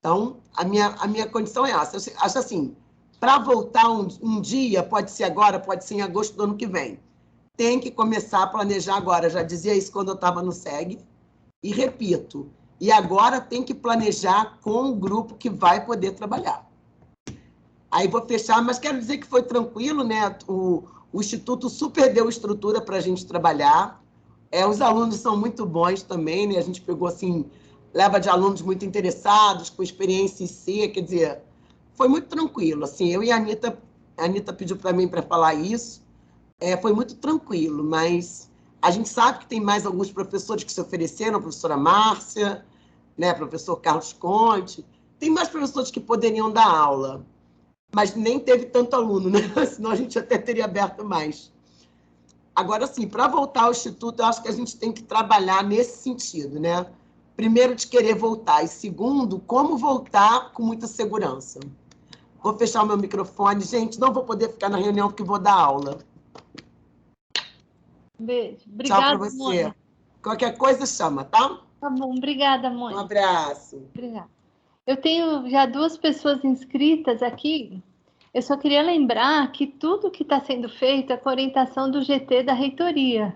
Então, a minha condição é essa. Eu acho assim, para voltar um dia, pode ser agora, pode ser em agosto do ano que vem. Tem que começar a planejar agora. Já dizia isso quando eu estava no SEG, e repito, e agora tem que planejar com o grupo que vai poder trabalhar. Aí vou fechar, mas quero dizer que foi tranquilo, né? O Instituto super deu estrutura para a gente trabalhar. Os alunos são muito bons também, né? A gente pegou, assim, leva de alunos muito interessados, com experiência em si, quer dizer, foi muito tranquilo. Assim, eu e a Anitta pediu para mim para falar isso, foi muito tranquilo, mas a gente sabe que tem mais alguns professores que se ofereceram, a professora Márcia, né? Professor Carlos Conte, tem mais professores que poderiam dar aula, mas nem teve tanto aluno, né? Senão a gente até teria aberto mais. Agora, sim, para voltar ao Instituto, eu acho que a gente tem que trabalhar nesse sentido, né? Primeiro, de querer voltar, e segundo, como voltar com muita segurança. Vou fechar o meu microfone. Gente, não vou poder ficar na reunião porque vou dar aula. Beijo. Obrigada, tchau para você. Mãe. Qualquer coisa, chama, tá? Tá bom, obrigada, mãe. Um abraço. Obrigada. Eu tenho já 2 pessoas inscritas aqui. Eu só queria lembrar que tudo que está sendo feito é com orientação do GT da reitoria,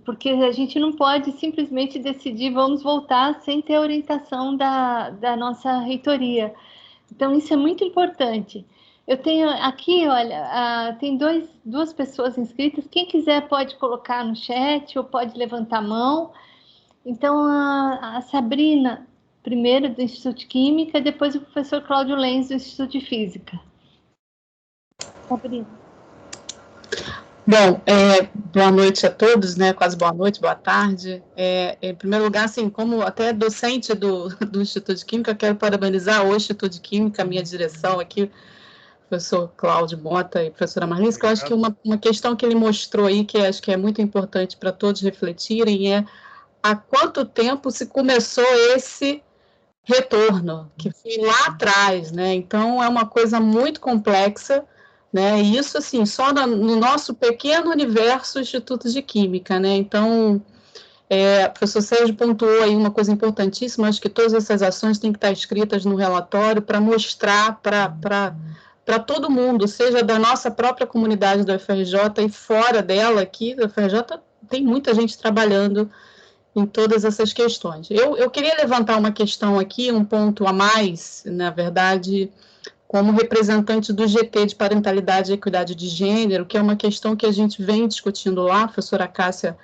porque a gente não pode simplesmente decidir vamos voltar sem ter orientação da nossa reitoria. Então, isso é muito importante. Eu tenho aqui, olha, tem duas pessoas inscritas. Quem quiser pode colocar no chat ou pode levantar a mão. Então, a Sabrina, primeiro do Instituto de Química, depois o professor Cláudio Lenz, do Instituto de Física. Sabrina. Bom, boa noite a todos, né? Quase boa noite, boa tarde. Em primeiro lugar, assim, como até docente do Instituto de Química, quero parabenizar o Instituto de Química, a minha direção aqui, professor Cláudio Mota e professora Marlise, que eu acho que uma questão que ele mostrou aí, que acho que é muito importante para todos refletirem, é há quanto tempo se começou esse retorno, que foi lá atrás, né? Então, é uma coisa muito complexa, né? E isso, assim, só no nosso pequeno universo Instituto de Química, né? Então, o professor Sérgio pontuou aí uma coisa importantíssima, acho que todas essas ações têm que estar escritas no relatório para mostrar para todo mundo, seja da nossa própria comunidade do UFRJ e fora dela aqui, do UFRJ tem muita gente trabalhando em todas essas questões. Eu queria levantar uma questão aqui, um ponto a mais, na verdade, como representante do GT de Parentalidade e Equidade de Gênero, que é uma questão que a gente vem discutindo lá, a professora Cássia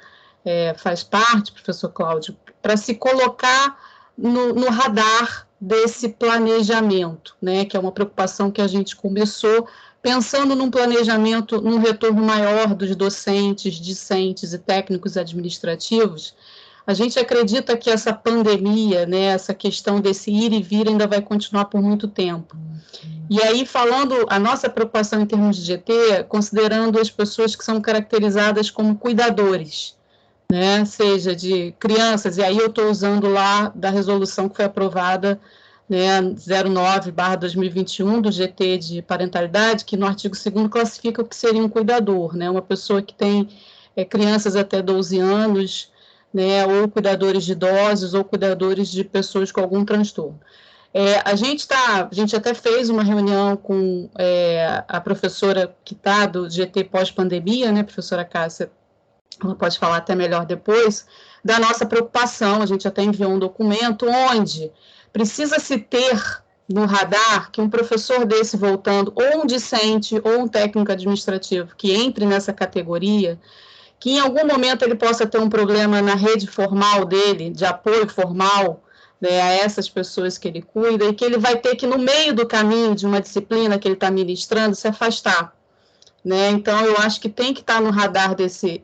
faz parte, professor Cláudio, para se colocar no radar desse planejamento, né, que é uma preocupação que a gente começou pensando num planejamento, num retorno maior dos docentes, discentes e técnicos administrativos. A gente acredita que essa pandemia, né, essa questão desse ir e vir ainda vai continuar por muito tempo. E aí, falando a nossa preocupação em termos de GT, considerando as pessoas que são caracterizadas como cuidadores, né, seja de crianças, e aí eu estou usando lá da resolução que foi aprovada, né, 09/2021 do GT de parentalidade, que no artigo 2º classifica o que seria um cuidador, né, uma pessoa que tem crianças até 12 anos, né, ou cuidadores de idosos, ou cuidadores de pessoas com algum transtorno. A gente até fez uma reunião com a professora que está do GT pós-pandemia, né, professora Cássia, ela pode falar até melhor depois, da nossa preocupação, a gente até enviou um documento onde precisa se ter no radar que um professor desse voltando, ou um discente, ou um técnico administrativo que entre nessa categoria, que em algum momento ele possa ter um problema na rede formal dele, de apoio formal, né, a essas pessoas que ele cuida, e que ele vai ter que, no meio do caminho de uma disciplina que ele está ministrando, se afastar. Né? Então, eu acho que tem que estar no radar desse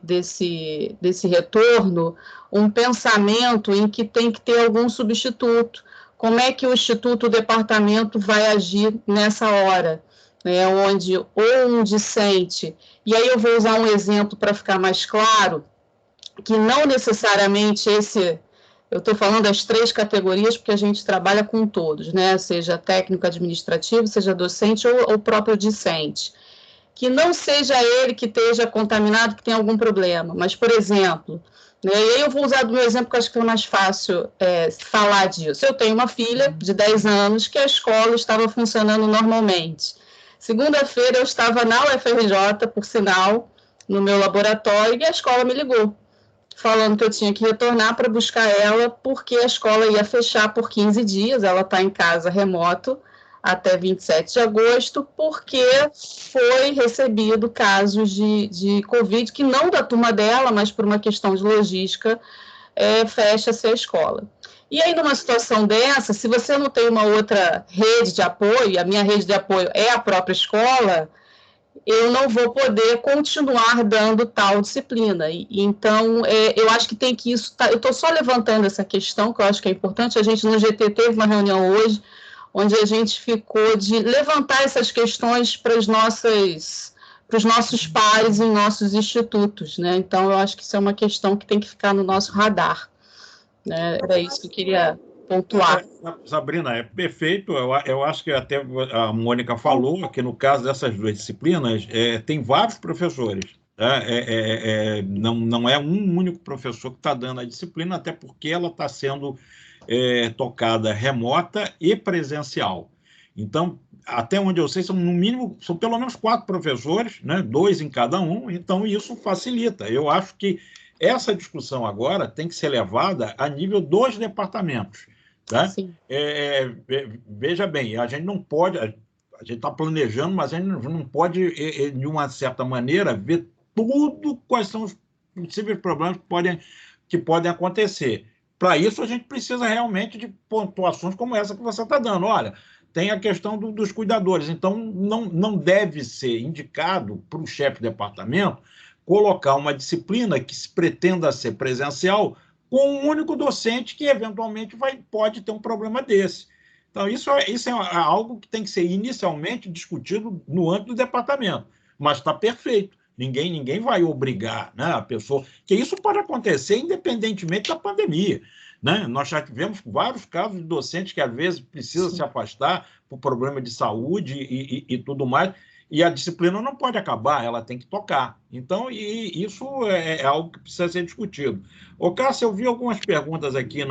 retorno um pensamento em que tem que ter algum substituto. Como é que o Instituto, o departamento vai agir nessa hora? Né, onde ou um discente, e aí eu vou usar um exemplo para ficar mais claro, que não necessariamente eu estou falando das 3 categorias, porque a gente trabalha com todos, né, seja técnico administrativo, seja docente ou próprio discente, que não seja ele que esteja contaminado, que tenha algum problema, mas, por exemplo, né, e aí eu vou usar do meu exemplo, que eu acho que é mais fácil falar disso. Eu tenho uma filha de 10 anos que a escola estava funcionando normalmente. Segunda-feira eu estava na UFRJ, por sinal, no meu laboratório, e a escola me ligou, falando que eu tinha que retornar para buscar ela, porque a escola ia fechar por 15 dias, ela está em casa remoto até 27 de agosto, porque foi recebido casos de Covid, que não da turma dela, mas por uma questão de logística, fecha-se a escola. E aí, numa situação dessa, se você não tem uma outra rede de apoio, a minha rede de apoio é a própria escola, eu não vou poder continuar dando tal disciplina. Então, eu acho que tem que isso... eu estou só levantando essa questão, que eu acho que é importante. A gente, no GT, teve uma reunião hoje, onde a gente ficou de levantar essas questões para os nossos pares em nossos institutos, né? Então, eu acho que isso é uma questão que tem que ficar no nosso radar. Né? Era isso que eu queria pontuar. Sabrina, é perfeito. Eu acho que até a Mônica falou que no caso dessas 2 disciplinas, tem vários professores. Não é um único professor que está dando a disciplina, até porque ela está sendo tocada remota e presencial. Então, até onde eu sei, são no mínimo, são pelo menos 4 professores, né? 2 em cada um, então isso facilita. Eu acho que essa discussão agora tem que ser levada a nível dos departamentos. Tá? Veja bem, a gente não pode, a gente está planejando, mas a gente não pode, de uma certa maneira, ver tudo quais são os possíveis problemas que podem acontecer. Para isso, a gente precisa realmente de pontuações como essa que você está dando. Olha, tem a questão dos cuidadores, então não deve ser indicado para o chefe de departamento colocar uma disciplina que se pretenda ser presencial com um único docente que, eventualmente, pode ter um problema desse. Então, isso é algo que tem que ser inicialmente discutido no âmbito do departamento, mas está perfeito. Ninguém vai obrigar, né, a pessoa... Que isso pode acontecer independentemente da pandemia. Né? Nós já tivemos vários casos de docentes que, às vezes, precisam se afastar por problema de saúde e tudo mais, e a disciplina não pode acabar, ela tem que tocar. Então, isso é algo que precisa ser discutido. Ô, Cássia, eu vi algumas perguntas aqui eu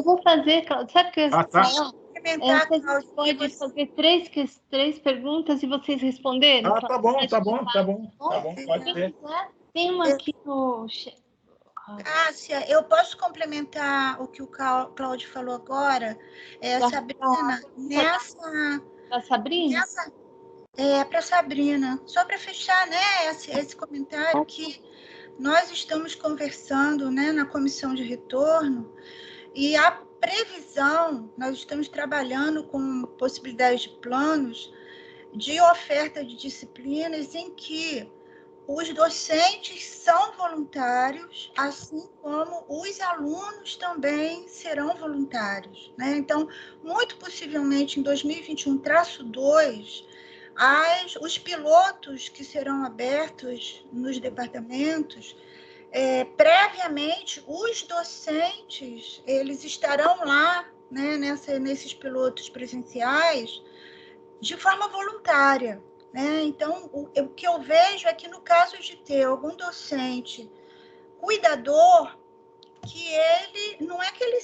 vou fazer, Cláudia. Sabe o que eu ia falar? Você pode fazer três perguntas e vocês responderem? Tá bom, pode ser. Tem uma aqui no... Cássia, eu posso complementar o que o Cláudio falou agora? Sabrina, A Sabrina? Para Sabrina. Só para fechar, né, esse comentário que nós estamos conversando, né, na comissão de retorno, e a previsão, nós estamos trabalhando com possibilidades de planos de oferta de disciplinas em que os docentes são voluntários, assim como os alunos também serão voluntários, né? Então, muito possivelmente, em 2021-2, os pilotos que serão abertos nos departamentos, previamente, os docentes, eles estarão lá, né, nesses pilotos presenciais, de forma voluntária. Né? Então, o que eu vejo é que, no caso de ter algum docente cuidador, que ele não é que ele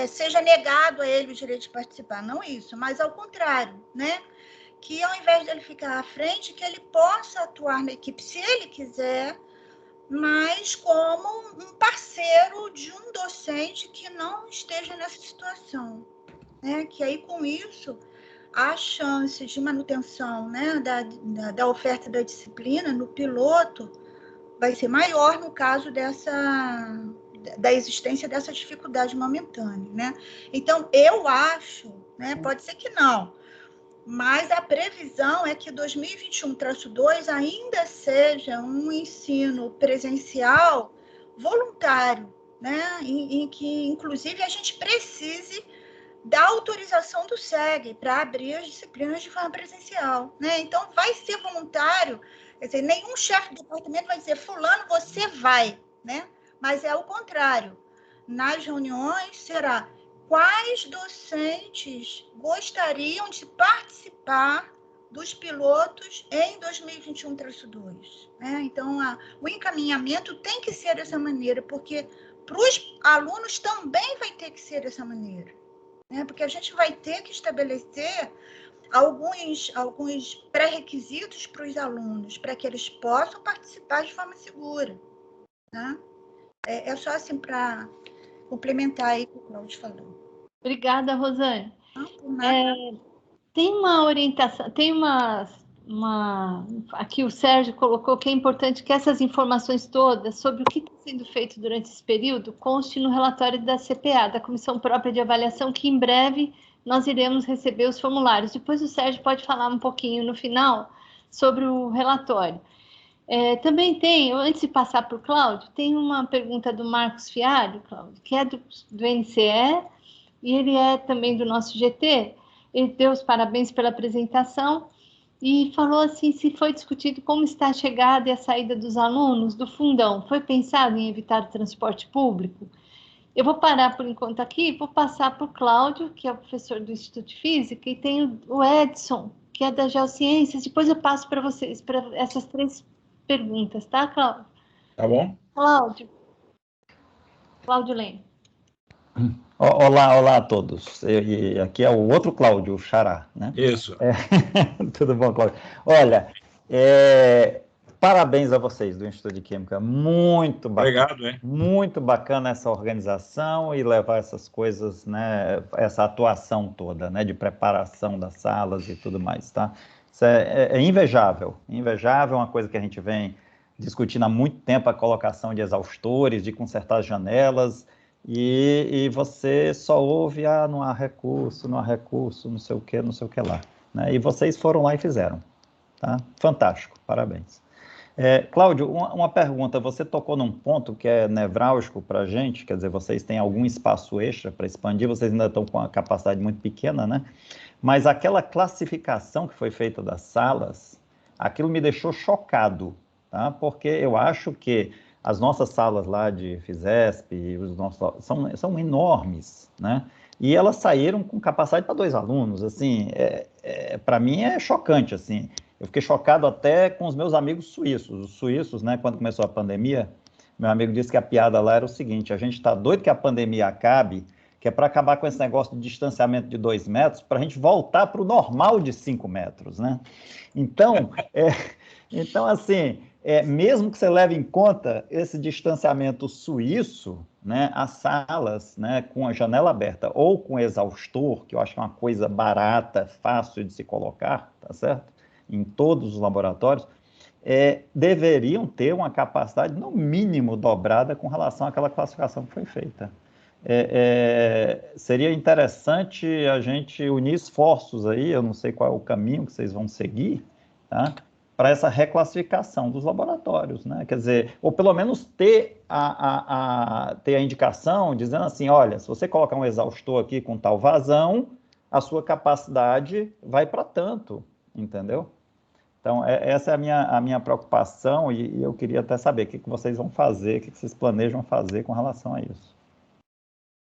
seja negado a ele o direito de participar, não isso, mas ao contrário, né? Que ao invés dele ficar à frente, que ele possa atuar na equipe, se ele quiser, mas como um parceiro de um docente que não esteja nessa situação. Né? Que aí, com isso, a chance de manutenção, né, da oferta da disciplina no piloto vai ser maior no caso da existência dessa dificuldade momentânea. Né? Então, eu acho, né, pode ser que não, mas a previsão é que 2021-2 ainda seja um ensino presencial voluntário, né, em que, inclusive, a gente precise da autorização do SEG para abrir as disciplinas de forma presencial. Né? Então, vai ser voluntário, quer dizer, nenhum chefe de departamento vai dizer, fulano, você vai, né? Mas é o contrário. Nas reuniões, será quais docentes gostariam de participar dos pilotos em 2021-2. Né? Então, o encaminhamento tem que ser dessa maneira, porque para os alunos também vai ter que ser dessa maneira. Né? Porque a gente vai ter que estabelecer alguns pré-requisitos para os alunos, para que eles possam participar de forma segura. Né? É só assim para complementar aí o que o Cláudio falou. Obrigada, Rosane. Tem uma orientação, tem aqui o Sérgio colocou que é importante que essas informações todas sobre o que está sendo feito durante esse período conste no relatório da CPA, da Comissão Própria de Avaliação, que em breve nós iremos receber os formulários. Depois o Sérgio pode falar um pouquinho no final sobre o relatório. Também tem, antes de passar para o Cláudio, tem uma pergunta do Marcos Fialho, Cláudio, que é do NCE, e ele é também do nosso GT. Ele deu os parabéns pela apresentação e falou assim, se foi discutido como está a chegada e a saída dos alunos do fundão. Foi pensado em evitar o transporte público? Eu vou parar por enquanto aqui e vou passar para o Cláudio, que é o professor do Instituto de Física, e tem o Edson, que é da Geociências. Depois eu passo para vocês, para essas 3 perguntas, tá, Cláudio? Tá bom. Cláudio Leme. Olá a todos. E aqui é o outro Cláudio, o Xará, né? Isso. Tudo bom, Cláudio? Olha, parabéns a vocês do Instituto de Química. Muito bacana. Obrigado, hein? Muito bacana essa organização e levar essas coisas, né? Essa atuação toda, né? De preparação das salas e tudo mais, tá? Isso é invejável. Invejável, uma coisa que a gente vem discutindo há muito tempo, a colocação de exaustores, de consertar as janelas. E você só ouve, não há recurso, não sei o que lá. Né? E vocês foram lá e fizeram. Tá? Fantástico, parabéns. Cláudio, uma pergunta, você tocou num ponto que é nevrálgico para a gente, quer dizer, vocês têm algum espaço extra para expandir, vocês ainda estão com a capacidade muito pequena, né? Mas aquela classificação que foi feita das salas, aquilo me deixou chocado, tá? Porque eu acho que as nossas salas lá de FISESP, são enormes, né? E elas saíram com capacidade para 2 alunos, assim, para mim é chocante, assim. Eu fiquei chocado até com os meus amigos suíços. Os suíços, né, quando começou a pandemia, meu amigo disse que a piada lá era o seguinte, a gente está doido que a pandemia acabe, que é para acabar com esse negócio de distanciamento de 2 metros, para a gente voltar para o normal de 5 metros, né? Então, assim... mesmo que você leve em conta esse distanciamento suíço, né, as salas, né, com a janela aberta ou com exaustor, que eu acho que é uma coisa barata, fácil de se colocar, tá certo? Em todos os laboratórios, deveriam ter uma capacidade, no mínimo, dobrada com relação àquela classificação que foi feita. Seria interessante a gente unir esforços aí, eu não sei qual é o caminho que vocês vão seguir, tá? Para essa reclassificação dos laboratórios, né? Quer dizer, ou pelo menos ter a indicação dizendo assim, olha, se você colocar um exaustor aqui com tal vazão, a sua capacidade vai para tanto, entendeu? Então, essa é a minha preocupação e eu queria até saber o que vocês vão fazer, o que vocês planejam fazer com relação a isso.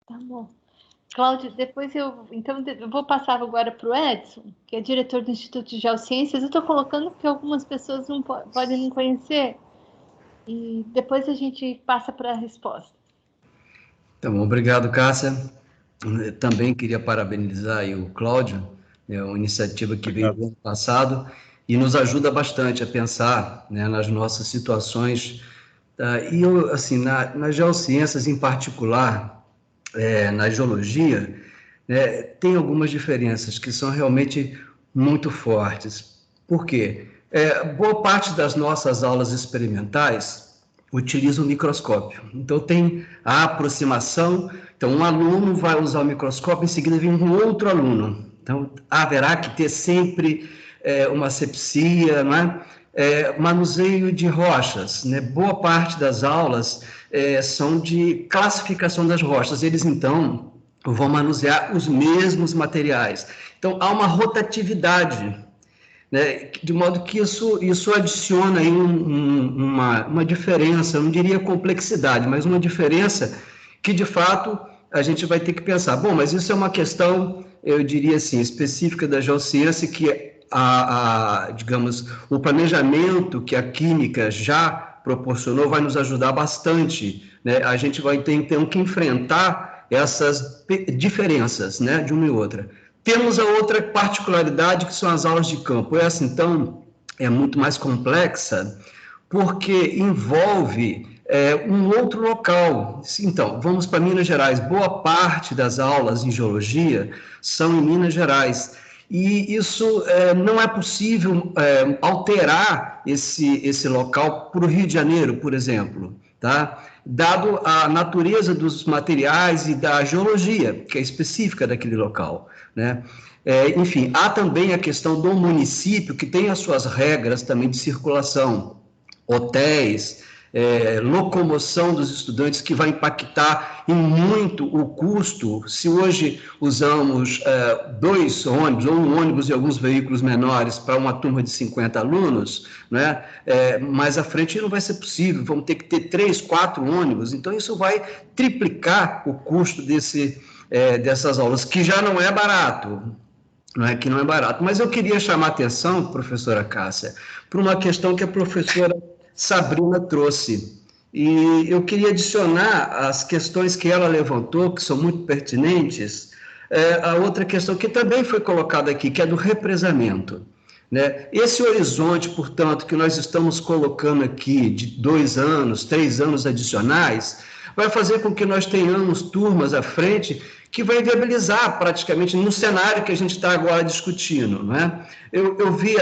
Tá bom. Cláudio, depois eu vou passar agora para o Edson, que é diretor do Instituto de Geociências. Eu estou colocando porque algumas pessoas não podem não conhecer, e depois a gente passa para a resposta. Tá bom, obrigado, Cássia. Eu também queria parabenizar aí o Cláudio, uma iniciativa que veio do ano passado e nos ajuda bastante a pensar, né, nas nossas situações. E eu, assim, nas geociências em particular, na geologia, né, tem algumas diferenças que são realmente muito fortes. Por quê? Boa parte das nossas aulas experimentais utiliza o microscópio. Então, tem a aproximação. Então, um aluno vai usar o microscópio, em seguida vem um outro aluno. Então, haverá que ter sempre uma asepsia, né? Manuseio de rochas, né? Boa parte das aulas são de classificação das rochas. Eles, então, vão manusear os mesmos materiais. Então, há uma rotatividade, né? De modo que isso adiciona aí uma diferença, eu não diria complexidade, mas uma diferença que, de fato, a gente vai ter que pensar. Bom, mas isso é uma questão, eu diria assim, específica da geociência, que digamos, o planejamento que a química já proporcionou vai nos ajudar bastante, né? A gente vai ter, então, que enfrentar essas diferenças, né, de uma e outra. Temos a outra particularidade, que são as aulas de campo. Essa, então, é muito mais complexa, porque envolve um outro local. Então, vamos para Minas Gerais. Boa parte das aulas em geologia são em Minas Gerais. E isso não é possível alterar esse local para o Rio de Janeiro, por exemplo, tá? Dado a natureza dos materiais e da geologia, que é específica daquele local, né? Enfim, há também a questão do município, que tem as suas regras também de circulação, hotéis, locomoção dos estudantes, que vai impactar em muito o custo. Se hoje usamos 2 ônibus, ou um ônibus e alguns veículos menores para uma turma de 50 alunos, né, mais à frente não vai ser possível, vamos ter que ter 3, 4 ônibus, então isso vai triplicar o custo dessas aulas, que já não é barato. Que não é barato. Mas eu queria chamar a atenção, professora Cássia, para uma questão que a professora Sabrina trouxe. E eu queria adicionar as questões que ela levantou, que são muito pertinentes, a outra questão que também foi colocada aqui, que é do represamento. Né? Esse horizonte, portanto, que nós estamos colocando aqui de 2 anos, 3 anos adicionais, vai fazer com que nós tenhamos turmas à frente que vai viabilizar praticamente no cenário que a gente está agora discutindo. Né? Eu vi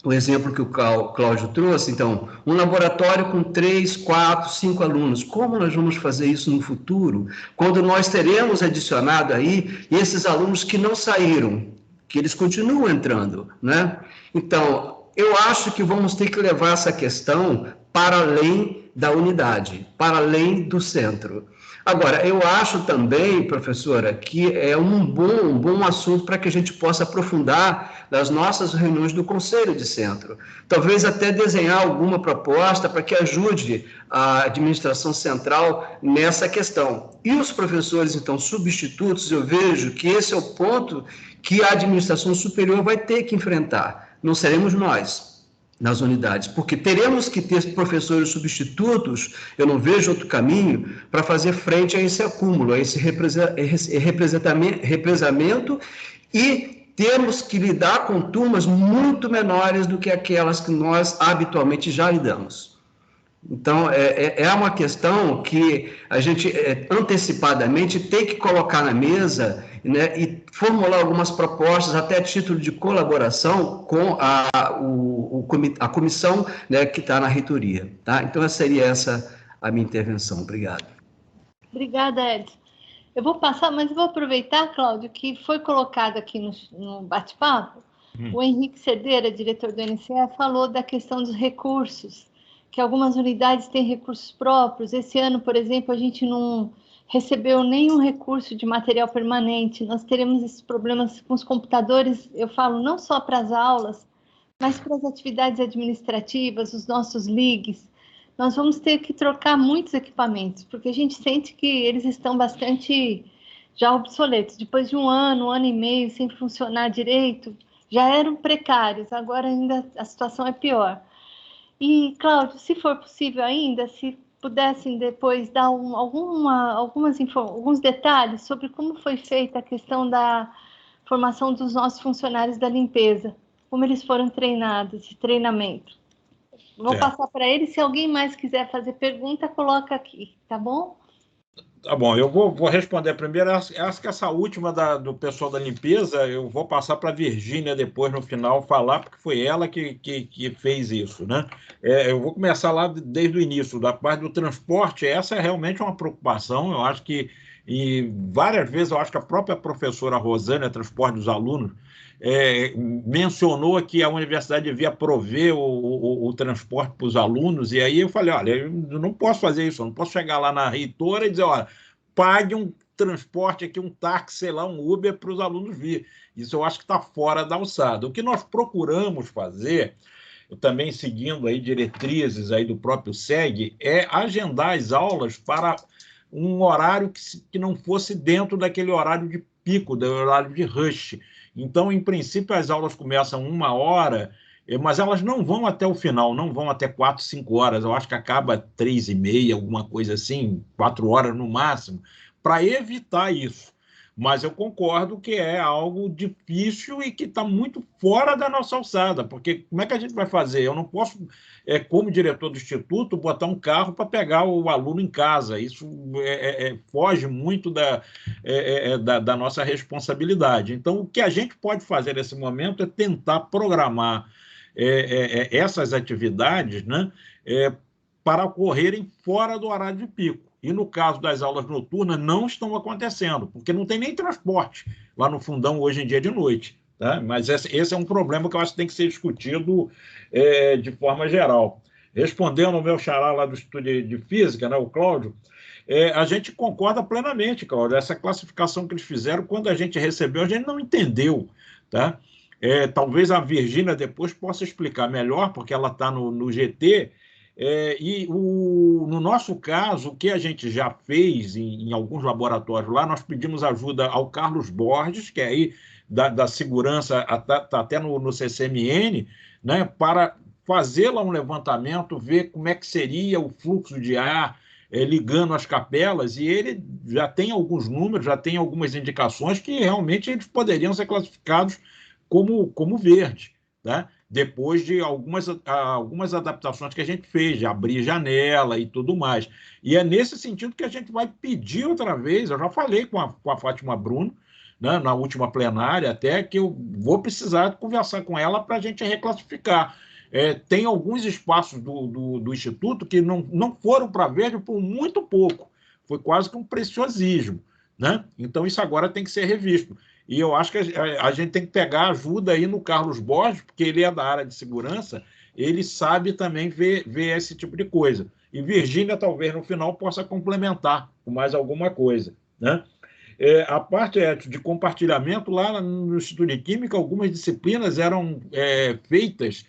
o exemplo que o Cláudio trouxe, então, um laboratório com 3, 4, 5 alunos. Como nós vamos fazer isso no futuro, quando nós teremos adicionado aí esses alunos que não saíram, que eles continuam entrando, né? Então, eu acho que vamos ter que levar essa questão para além da unidade, para além do centro. Agora, eu acho também, professora, que é um bom assunto para que a gente possa aprofundar nas nossas reuniões do Conselho de Centro. Talvez até desenhar alguma proposta para que ajude a administração central nessa questão. E os professores, então, substitutos, eu vejo que esse é o ponto que a administração superior vai ter que enfrentar. Não seremos nós nas unidades, porque teremos que ter professores substitutos, eu não vejo outro caminho, para fazer frente a esse acúmulo, a esse represamento, e temos que lidar com turmas muito menores do que aquelas que nós habitualmente já lidamos. Então, é uma questão que a gente antecipadamente tem que colocar na mesa, né, e formular algumas propostas, até a título de colaboração com a comissão, né, que está na reitoria. Tá? Então, seria essa a minha intervenção. Obrigado. Obrigada, Edson. Eu vou passar, mas eu vou aproveitar, Cláudio, que foi colocado aqui no bate-papo. O Henrique Cedeira, diretor do NCE, falou da questão dos recursos, que algumas unidades têm recursos próprios. Esse ano, por exemplo, a gente não recebeu nenhum recurso de material permanente. Nós teremos esses problemas com os computadores, eu falo, não só para as aulas, mas para as atividades administrativas, os nossos ligs. Nós vamos ter que trocar muitos equipamentos, porque a gente sente que eles estão bastante já obsoletos. Depois de um ano e meio sem funcionar direito, já eram precários, agora ainda a situação é pior. E, Cláudio, se for possível ainda, se pudessem depois dar alguns detalhes sobre como foi feita a questão da formação dos nossos funcionários da limpeza, como eles foram treinados, esse treinamento. Vou passar para eles, se alguém mais quiser fazer pergunta, coloca aqui, tá bom? Tá bom, eu vou responder primeiro. Acho que essa última do pessoal da limpeza, eu vou passar para a Virgínia depois, no final, falar, porque foi ela que fez isso, né? Eu vou começar lá desde o início, da parte do transporte. Essa é realmente uma preocupação. Eu acho que, e várias vezes, eu acho que a própria professora Rosânia, transporte dos alunos, mencionou que a universidade devia prover o transporte para os alunos, e aí eu falei, olha, eu não posso fazer isso, eu não posso chegar lá na reitora e dizer, olha, pague um transporte aqui, um táxi, sei lá, um Uber para os alunos vir. Isso eu acho que está fora da alçada. O que nós procuramos fazer, eu também seguindo aí diretrizes aí do próprio SEG, é agendar as aulas para um horário que não fosse dentro daquele horário de pico, do horário de rush. Então, em princípio, as aulas começam 1h, mas elas não vão até o final, não vão até 4, 5 horas. Eu acho que acaba 3h30, alguma coisa assim, 4 horas no máximo, para evitar isso. Mas eu concordo que é algo difícil e que está muito fora da nossa alçada, porque como é que a gente vai fazer? Eu não posso, como diretor do Instituto, botar um carro para pegar o aluno em casa. Isso foge muito da nossa responsabilidade. Então, o que a gente pode fazer nesse momento é tentar programar essas atividades, né, para ocorrerem fora do horário de pico. E, no caso das aulas noturnas, não estão acontecendo, porque não tem nem transporte lá no Fundão hoje em dia de noite. Tá? Mas esse é um problema que eu acho que tem que ser discutido de forma geral. Respondendo ao meu xará lá do Instituto de Física, né, o Cláudio, a gente concorda plenamente, Cláudio. Essa classificação que eles fizeram, quando a gente recebeu, a gente não entendeu. Tá? Talvez a Virgínia depois possa explicar melhor, porque ela está no GT. No nosso caso, o que a gente já fez em alguns laboratórios lá, nós pedimos ajuda ao Carlos Borges, que é aí da segurança, está até no CCMN, né, para fazer lá um levantamento, ver como é que seria o fluxo de ar ligando as capelas, e ele já tem alguns números, já tem algumas indicações que realmente eles poderiam ser classificados como verde, tá? Depois de algumas adaptações que a gente fez, de abrir janela e tudo mais. E é nesse sentido que a gente vai pedir outra vez, eu já falei com a Fátima Bruno, né, na última plenária, até que eu vou precisar conversar com ela para a gente reclassificar. Tem alguns espaços do Instituto que não foram para verde por muito pouco. Foi quase que um preciosismo, né? Então, isso agora tem que ser revisto. E eu acho que a gente tem que pegar ajuda aí no Carlos Borges, porque ele é da área de segurança, ele sabe também ver esse tipo de coisa. E Virgínia, talvez, no final, possa complementar com mais alguma coisa, né? A parte de compartilhamento, lá no Instituto de Química, algumas disciplinas eram feitas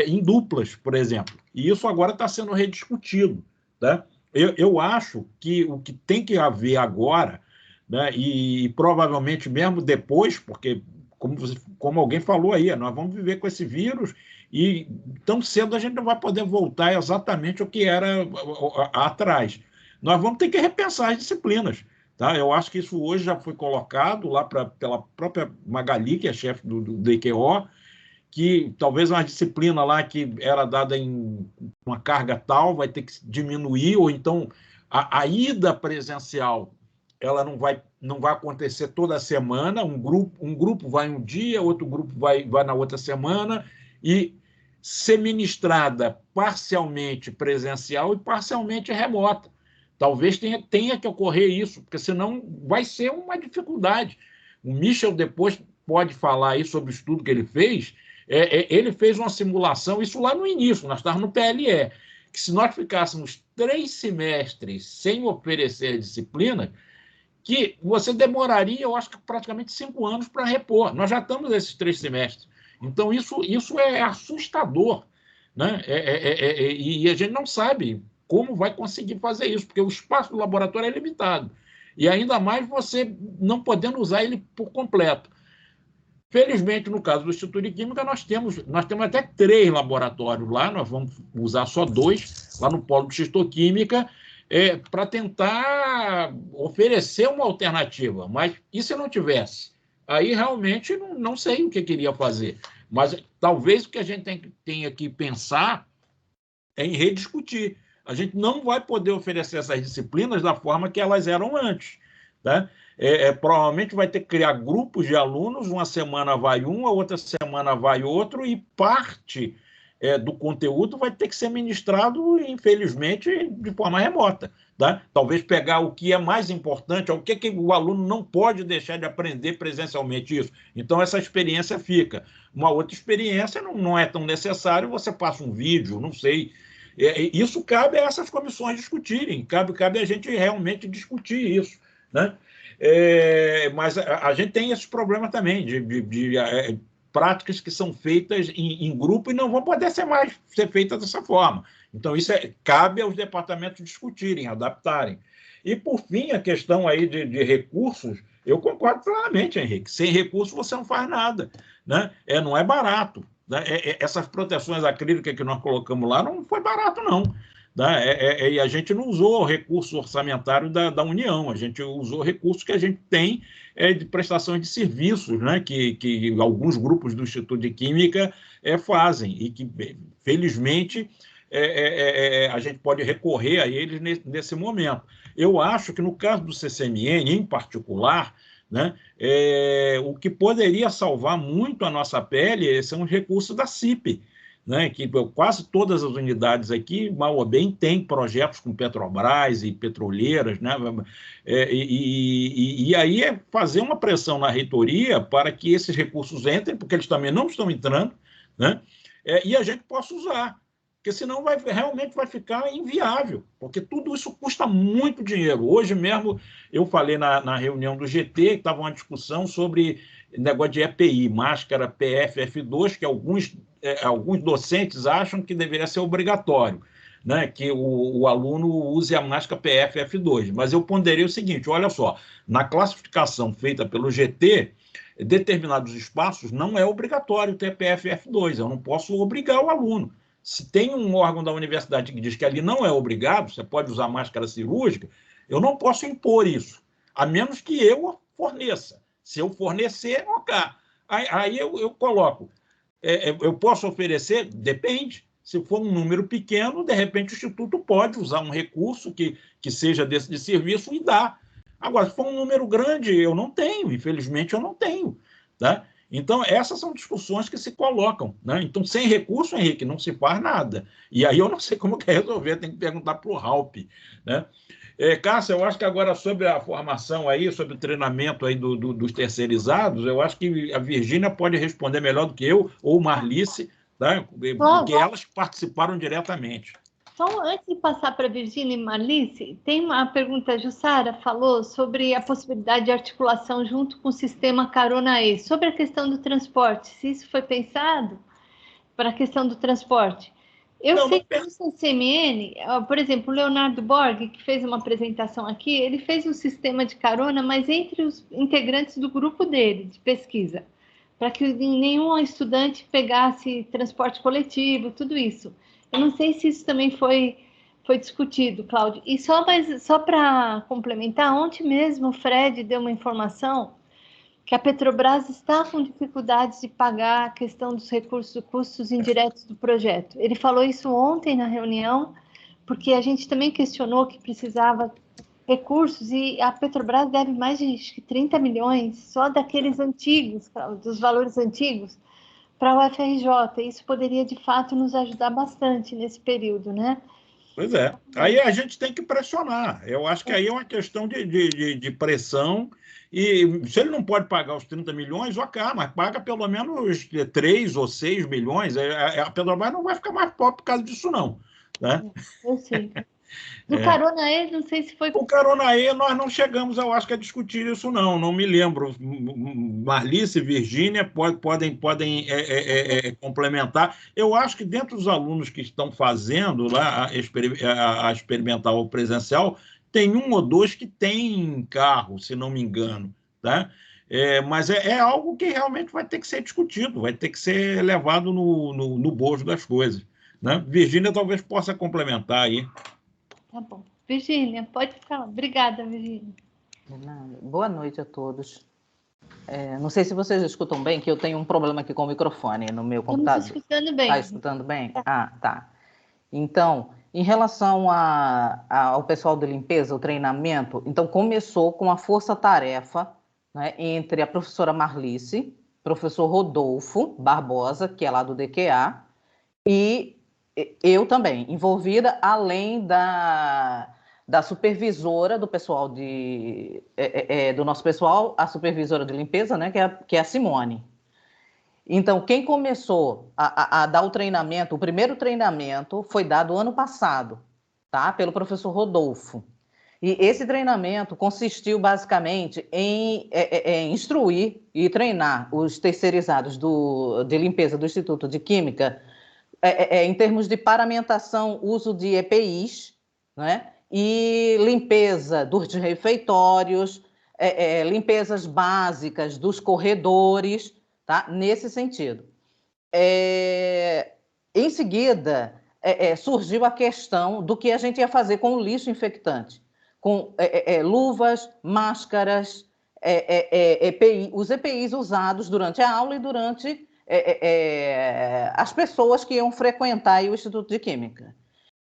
em duplas, por exemplo. E isso agora está sendo rediscutido, tá? Eu acho que o que tem que haver agora, né, e provavelmente mesmo depois, porque, como alguém falou aí, nós vamos viver com esse vírus e tão cedo a gente não vai poder voltar exatamente ao que era atrás. Nós vamos ter que repensar as disciplinas. Tá? Eu acho que isso hoje já foi colocado lá pela própria Magali, que é chefe do DQO, que talvez uma disciplina lá que era dada em uma carga tal vai ter que diminuir, ou então a ida presencial ela não vai acontecer toda semana, um grupo vai um dia, outro grupo vai na outra semana, e ser ministrada parcialmente presencial e parcialmente remota. Talvez tenha que ocorrer isso, porque senão vai ser uma dificuldade. O Michel depois pode falar aí sobre o estudo que ele fez. Ele fez uma simulação, isso lá no início, nós estávamos no PLE, que se nós ficássemos 3 semestres sem oferecer disciplina, que você demoraria, eu acho que praticamente 5 anos para repor. Nós já estamos nesses 3 semestres. Então, isso é assustador, né? E a gente não sabe como vai conseguir fazer isso, porque o espaço do laboratório é limitado. E ainda mais você não podendo usar ele por completo. Felizmente, no caso do Instituto de Química, nós temos até 3 laboratórios lá, nós vamos usar só 2, lá no Polo de Xistoquímica, para tentar oferecer uma alternativa. Mas e se não tivesse? Aí realmente não sei o que queria fazer. Mas talvez o que a gente tenha que pensar é em rediscutir. A gente não vai poder oferecer essas disciplinas da forma que elas eram antes, tá? Provavelmente vai ter que criar grupos de alunos, uma semana vai um, a outra semana vai outro, e parte do conteúdo vai ter que ser ministrado, infelizmente, de forma remota, tá? Talvez pegar o que é mais importante, o que o aluno não pode deixar de aprender presencialmente isso. Então, essa experiência fica. Uma outra experiência não é tão necessário, você passa um vídeo, não sei. Isso cabe a essas comissões discutirem, cabe a gente realmente discutir isso, né? Mas a gente tem esses problemas também de práticas que são feitas em grupo e não vão poder ser feitas dessa forma. Então, isso cabe aos departamentos discutirem, adaptarem. E, por fim, a questão aí de recursos, eu concordo plenamente, Henrique. Sem recursos você não faz nada, né? Não é barato. Essas proteções acrílicas que nós colocamos lá não foi barato, não. E a gente não usou o recurso orçamentário da União, a gente usou recursos que a gente tem de prestação de serviços, né, que alguns grupos do Instituto de Química fazem, e que, felizmente, a gente pode recorrer a eles nesse momento. Eu acho que, no caso do CCMN, em particular, né, o que poderia salvar muito a nossa pele são os recursos da CIP, né, que quase todas as unidades aqui, mal ou bem, têm projetos com Petrobras e petroleiras, né, e aí fazer uma pressão na reitoria para que esses recursos entrem, porque eles também não estão entrando, né, e a gente possa usar, porque senão realmente vai ficar inviável, porque tudo isso custa muito dinheiro. Hoje mesmo eu falei na reunião do GT, que estava uma discussão sobre negócio de EPI, máscara PFF2, que alguns docentes acham que deveria ser obrigatório, né, que o aluno use a máscara PFF2. Mas eu ponderei o seguinte, olha só, na classificação feita pelo GT, determinados espaços não é obrigatório ter PFF2, eu não posso obrigar o aluno. Se tem um órgão da universidade que diz que ali não é obrigado, você pode usar máscara cirúrgica, eu não posso impor isso, a menos que eu forneça. Se eu fornecer, ok. Aí eu coloco. Eu posso oferecer? Depende. Se for um número pequeno, de repente o Instituto pode usar um recurso que seja desse de serviço e dar. Agora, se for um número grande, eu não tenho, infelizmente eu não tenho. Tá? Então, essas são discussões que se colocam. Né? Então, sem recurso, Henrique, não se faz nada. E aí eu não sei como que é resolver, tem que perguntar para o Ralph. Né? Cássia, eu acho que agora sobre a formação aí, sobre o treinamento aí dos terceirizados, eu acho que a Virgínia pode responder melhor do que eu, ou Marlice, tá? Porque elas participaram diretamente. Então, antes de passar para a Virgínia e Marlice, tem uma pergunta, a Jussara falou sobre a possibilidade de articulação junto com o sistema Carona-E, sobre a questão do transporte, se isso foi pensado para a questão do transporte. Eu sei que no CCMN, por exemplo, o Leonardo Borg, que fez uma apresentação aqui, ele fez um sistema de carona, mas entre os integrantes do grupo dele, de pesquisa, para que nenhum estudante pegasse transporte coletivo, tudo isso. Eu não sei se isso também foi discutido, Cláudio. E só para complementar, ontem mesmo o Fred deu uma informação que a Petrobras está com dificuldades de pagar a questão dos recursos, custos indiretos do projeto. Ele falou isso ontem na reunião, porque a gente também questionou que precisava recursos, e a Petrobras deve mais de 30 milhões, só daqueles antigos, dos valores antigos, para o UFRJ. Isso poderia, de fato, nos ajudar bastante nesse período, né? Pois é. Aí a gente tem que pressionar. Eu acho que aí é uma questão de pressão. E se ele não pode pagar os 30 milhões, ok, mas paga pelo menos 3 ou 6 milhões. A Petrobras não vai ficar mais pobre por causa disso, não. Né? Eu sei. Do Carona-E, não sei se foi... O Carona-E, nós não chegamos, eu acho, a discutir isso, não me lembro. Marlice e Virgínia podem complementar. Eu acho que dentro dos alunos que estão fazendo lá a experimental presencial, tem um ou dois que tem carro, se não me engano. Tá? Mas é algo que realmente vai ter que ser discutido, vai ter que ser levado no bojo das coisas. Né? Virgínia talvez possa complementar aí. Tá bom. Virgínia, pode falar. Obrigada, Virgínia. Boa noite a todos. Não sei se vocês escutam bem, que eu tenho um problema aqui com o microfone no meu computador. Estamos escutando bem. Está escutando bem? Tá. Então, em relação ao pessoal de limpeza, o treinamento, então começou com a força-tarefa, né, entre a professora Marlice, professor Rodolfo Barbosa, que é lá do DQA, e eu também, envolvida, além da supervisora do pessoal do nosso pessoal, a supervisora de limpeza, né, que é a Simone. Então, quem começou a dar o treinamento, o primeiro treinamento foi dado ano passado, tá? Pelo professor Rodolfo. E esse treinamento consistiu basicamente em instruir e treinar os terceirizados de limpeza do Instituto de Química em termos de paramentação, uso de EPIs, né? E limpeza dos refeitórios, limpezas básicas dos corredores, tá? Nesse sentido. Em seguida, surgiu a questão do que a gente ia fazer com o lixo infectante, com luvas, máscaras, EPI, os EPIs usados durante a aula e durante as pessoas que iam frequentar o Instituto de Química.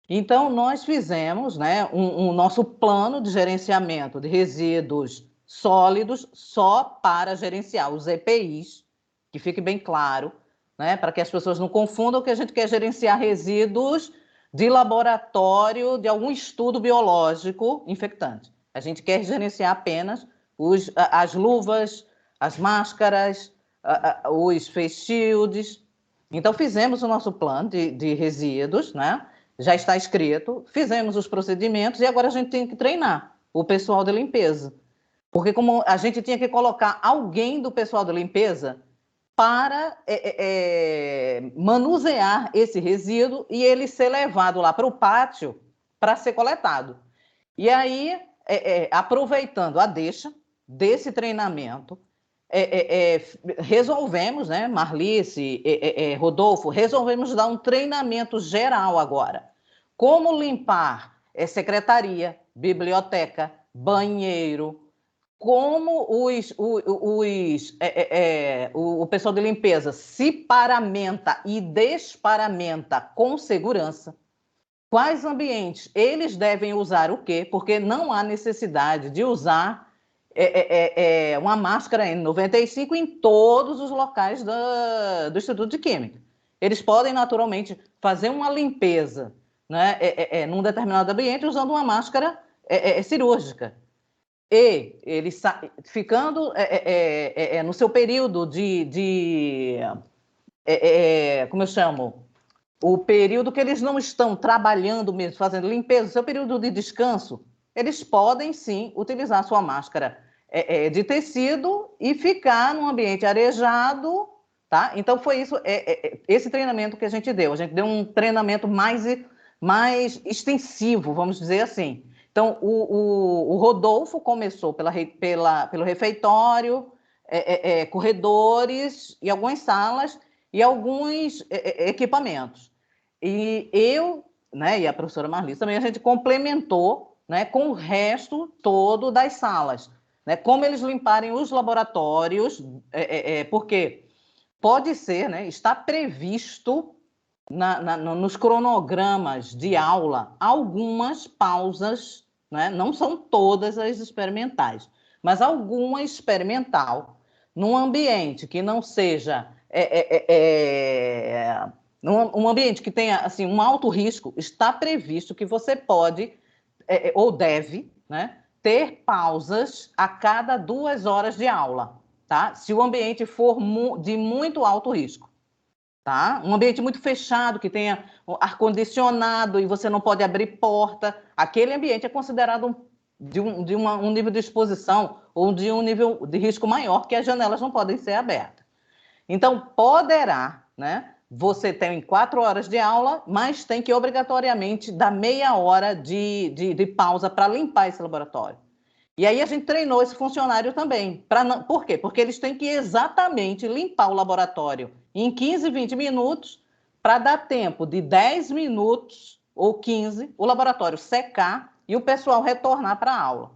Então, nós fizemos, né, um nosso plano de gerenciamento de resíduos sólidos só para gerenciar os EPIs, que fique bem claro, né, para que as pessoas não confundam que a gente quer gerenciar resíduos de laboratório, de algum estudo biológico infectante. A gente quer gerenciar apenas as luvas, as máscaras, os face shields. Então, fizemos o nosso plano de resíduos, né? Já está escrito, fizemos os procedimentos e agora a gente tem que treinar o pessoal de limpeza. Porque como a gente tinha que colocar alguém do pessoal de limpeza para manusear esse resíduo e ele ser levado lá para o pátio para ser coletado. E aí, aproveitando a deixa desse treinamento, resolvemos, né, Marlice, Rodolfo, resolvemos dar um treinamento geral agora. Como limpar secretaria, biblioteca, banheiro, como o pessoal de limpeza se paramenta e desparamenta com segurança. Quais ambientes eles devem usar o quê? Porque não há necessidade de usar uma máscara N95 em todos os locais do Instituto de Química. Eles podem, naturalmente, fazer uma limpeza, né, num determinado ambiente usando uma máscara cirúrgica. E eles ficando no seu período como eu chamo? O período que eles não estão trabalhando mesmo, fazendo limpeza, o seu período de descanso, eles podem, sim, utilizar a sua máscara de tecido e ficar num ambiente arejado, tá? Então, foi isso, esse treinamento que a gente deu. A gente deu um treinamento mais extensivo, vamos dizer assim. Então, o Rodolfo começou pelo refeitório, corredores e algumas salas e alguns equipamentos. E eu, né, e a professora Marlice também, a gente complementou, né, com o resto todo das salas, né, como eles limparem os laboratórios, porque pode ser, né, está previsto nos cronogramas de aula algumas pausas, né? Não são todas as experimentais, mas alguma experimental num ambiente que não seja um ambiente que tenha assim, um alto risco, está previsto que você pode ou deve, né, ter pausas a cada 2 horas de aula, tá? Se o ambiente for de muito alto risco. Tá? Um ambiente muito fechado, que tenha ar-condicionado e você não pode abrir porta, aquele ambiente é considerado um nível de exposição ou de um nível de risco maior, que as janelas não podem ser abertas. Então, poderá, né? Você tem 4 horas de aula, mas tem que obrigatoriamente dar meia hora de pausa para limpar esse laboratório. E aí a gente treinou esse funcionário também. Por quê? Porque eles têm que exatamente limpar o laboratório em 15, 20 minutos, para dar tempo de 10 minutos ou 15, o laboratório secar e o pessoal retornar para a aula.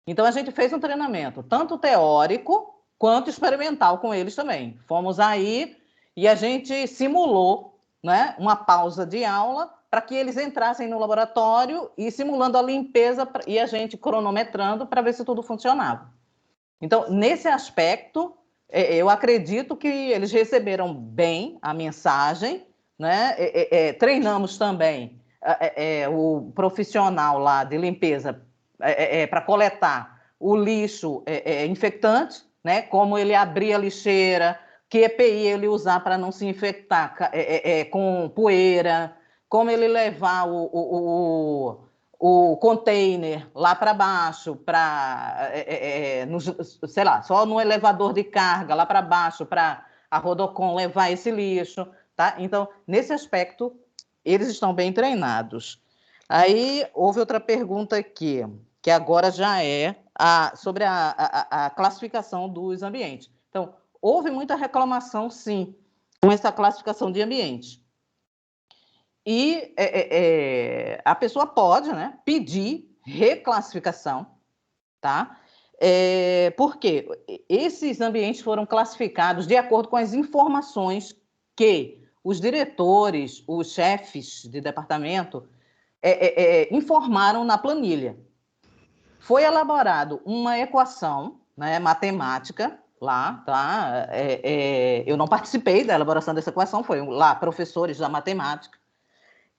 Então, a gente fez um treinamento, tanto teórico quanto experimental com eles também. Fomos aí e a gente simulou, né, uma pausa de aula para que eles entrassem no laboratório e simulando a limpeza e a gente cronometrando para ver se tudo funcionava. Então, nesse aspecto, eu acredito que eles receberam bem a mensagem, né? Treinamos também o profissional lá de limpeza para coletar o lixo infectante, né? Como ele abrir a lixeira, que EPI ele usar para não se infectar com poeira, como ele levar o container lá para baixo, sei lá, só no elevador de carga lá para baixo, para a Rodocon levar esse lixo, tá? Então, nesse aspecto, eles estão bem treinados. Aí, houve outra pergunta aqui, que agora já é sobre a classificação dos ambientes. Então, houve muita reclamação, sim, com essa classificação de ambientes. E a pessoa pode, né, pedir reclassificação, tá? Porque esses ambientes foram classificados de acordo com as informações que os diretores, os chefes de departamento informaram na planilha. Foi elaborado uma equação, né, matemática lá, tá? Eu não participei da elaboração dessa equação, foi lá professores da matemática.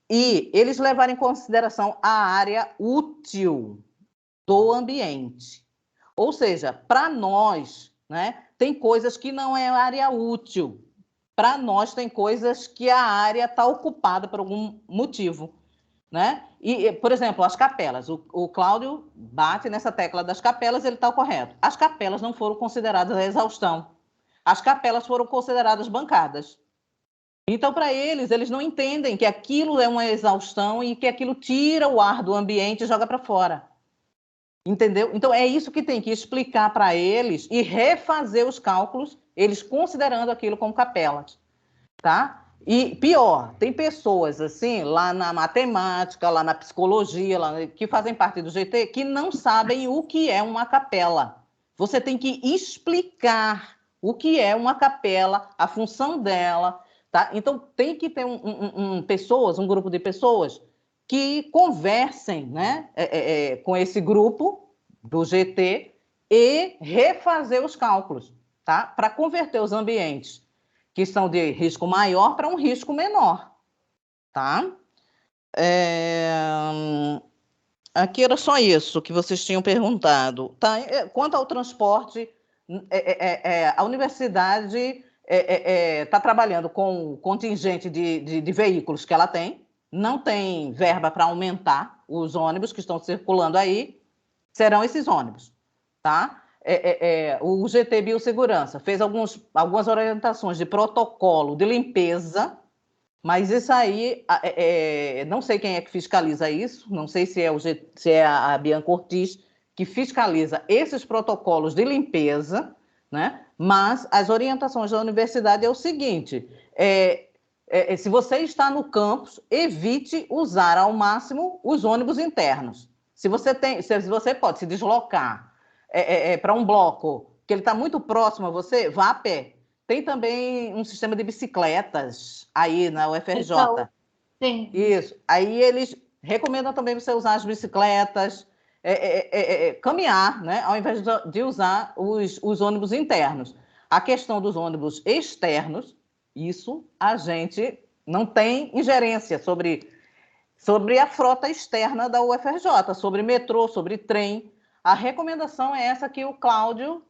E eles levaram em consideração a área útil do ambiente. Ou seja, para nós, né, tem coisas que não é área útil. Para nós, tem coisas que a área está ocupada por algum motivo. Né? E, por exemplo, as capelas. O Cláudio bate nessa tecla das capelas, ele está correto. As capelas não foram consideradas a exaustão. As capelas foram consideradas bancadas. Então, para eles não entendem que aquilo é uma exaustão e que aquilo tira o ar do ambiente e joga para fora. Entendeu? Então, é isso que tem que explicar para eles e refazer os cálculos, eles considerando aquilo como capelas, tá? E pior, tem pessoas assim, lá na matemática, lá na psicologia, que fazem parte do GT, que não sabem o que é uma capela. Você tem que explicar o que é uma capela, a função dela, tá? Então, tem que ter um grupo de pessoas que conversem, né, com esse grupo do GT e refazer os cálculos, tá? Para converter os ambientes que são de risco maior para um risco menor, tá? Aqui era só isso que vocês tinham perguntado, tá? Quanto ao transporte, a universidade está trabalhando com o contingente de veículos que ela tem, não tem verba para aumentar os ônibus que estão circulando aí, serão esses ônibus, tá? O GT Biossegurança fez algumas orientações de protocolo de limpeza, mas isso aí, não sei quem é que fiscaliza isso, não sei se é a Bianca Ortiz que fiscaliza esses protocolos de limpeza, né? Mas as orientações da universidade é o seguinte, se você está no campus, evite usar ao máximo os ônibus internos. Se você pode se deslocar para um bloco que ele está muito próximo a você, vá a pé. Tem também um sistema de bicicletas aí na UFRJ. Então, sim. Isso. Aí eles recomendam também você usar as bicicletas, caminhar, né, ao invés de usar os ônibus internos. A questão dos ônibus externos, isso a gente não tem ingerência sobre a frota externa da UFRJ, sobre metrô, sobre trem. A recomendação é essa que o Cláudio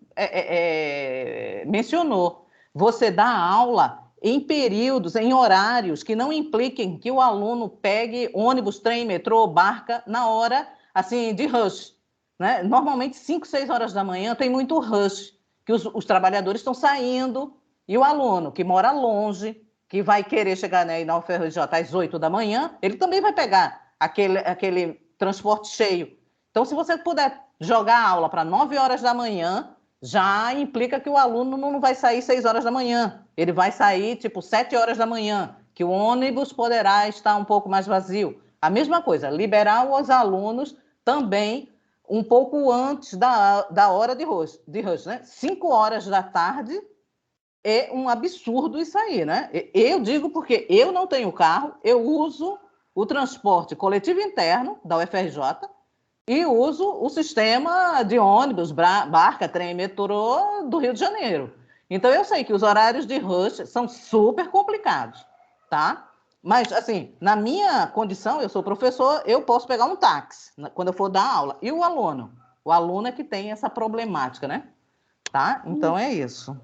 mencionou. Você dá aula em períodos, em horários que não impliquem que o aluno pegue ônibus, trem, metrô, barca na hora assim, de rush, né? Normalmente, 5, 6 horas da manhã tem muito rush, que os trabalhadores estão saindo e o aluno que mora longe, que vai querer chegar, né, na UFRJ às 8 da manhã, ele também vai pegar aquele transporte cheio. Então, se você puder jogar a aula para 9 horas da manhã, já implica que o aluno não vai sair 6 horas da manhã. Ele vai sair, tipo, 7 horas da manhã, que o ônibus poderá estar um pouco mais vazio. A mesma coisa, liberar os alunos também um pouco antes da hora de rush, né? 5 horas da tarde é um absurdo isso aí, né? Eu digo porque eu não tenho carro, eu uso o transporte coletivo interno da UFRJ e uso o sistema de ônibus, barca, trem e metrô do Rio de Janeiro. Então, eu sei que os horários de rush são super complicados, tá? Mas, assim, na minha condição, eu sou professor, eu posso pegar um táxi quando eu for dar aula. E o aluno? O aluno é que tem essa problemática, né? Tá? Então, é isso.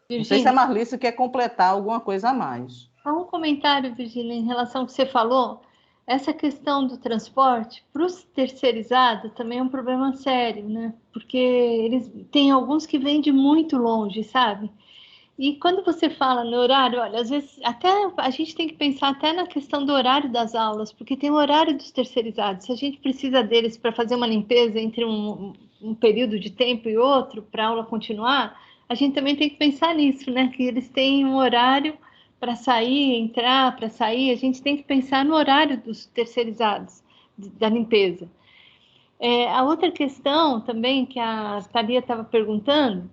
Virgínia, não sei se a Marlice quer completar alguma coisa a mais. Há um comentário, Virgínia, em relação ao que você falou. Essa questão do transporte, para os terceirizados, também é um problema sério, né? Porque eles tem alguns que vêm de muito longe, sabe? E quando você fala no horário, olha, às vezes até a gente tem que pensar até na questão do horário das aulas, porque tem o horário dos terceirizados. Se a gente precisa deles para fazer uma limpeza entre um período de tempo e outro, para a aula continuar, a gente também tem que pensar nisso, né? Que eles têm um horário para sair, entrar, para sair. A gente tem que pensar no horário dos terceirizados, da limpeza. A outra questão também que a Thalia estava perguntando,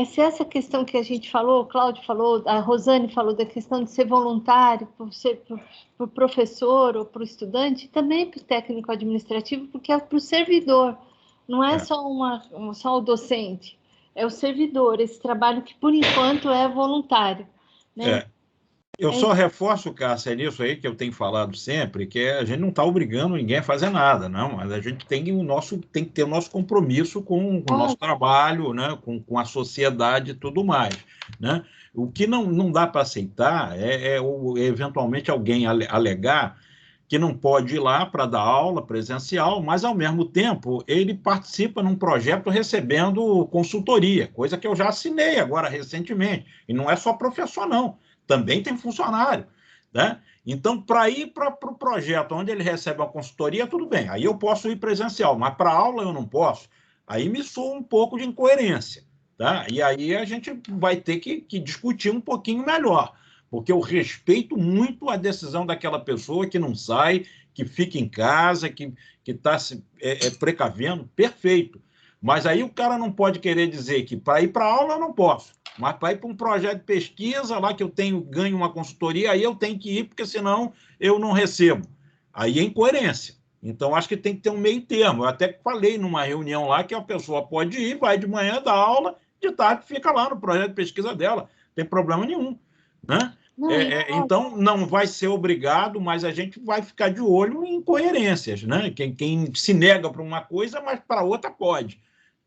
se essa questão que a gente falou, o Cláudio falou, a Rosane falou da questão de ser voluntário, para o professor ou para o estudante, também para o técnico administrativo, porque é para o servidor, não é só o docente, é o servidor, esse trabalho que, por enquanto, é voluntário. Né? Eu só reforço, Cássia, nisso aí que eu tenho falado sempre, que a gente não está obrigando ninguém a fazer nada, não, mas a gente tem que ter o nosso compromisso com o nosso trabalho, né, com a sociedade e tudo mais. Né? O que não dá para aceitar é eventualmente alguém alegar que não pode ir lá para dar aula presencial, mas, ao mesmo tempo, ele participa num projeto recebendo consultoria, coisa que eu já assinei agora recentemente, e não é só professor, não. Também tem funcionário. né? Então, para ir para o projeto onde ele recebe uma consultoria, tudo bem, aí eu posso ir presencial, mas para aula eu não posso. Aí me soa um pouco de incoerência, tá? E aí a gente vai ter que discutir um pouquinho melhor, porque eu respeito muito a decisão daquela pessoa que não sai, que fica em casa, que está se precavendo, perfeito. Mas aí o cara não pode querer dizer que para ir para aula eu não posso, mas para ir para um projeto de pesquisa lá que eu ganho uma consultoria, aí eu tenho que ir, porque senão eu não recebo. Aí é incoerência. Então, acho que tem que ter um meio termo. Eu até falei numa reunião lá que a pessoa pode ir, vai de manhã dar aula, de tarde fica lá no projeto de pesquisa dela. Não tem problema nenhum, né? Então, não vai ser obrigado, mas a gente vai ficar de olho em incoerências, né? Quem se nega para uma coisa, mas para outra pode,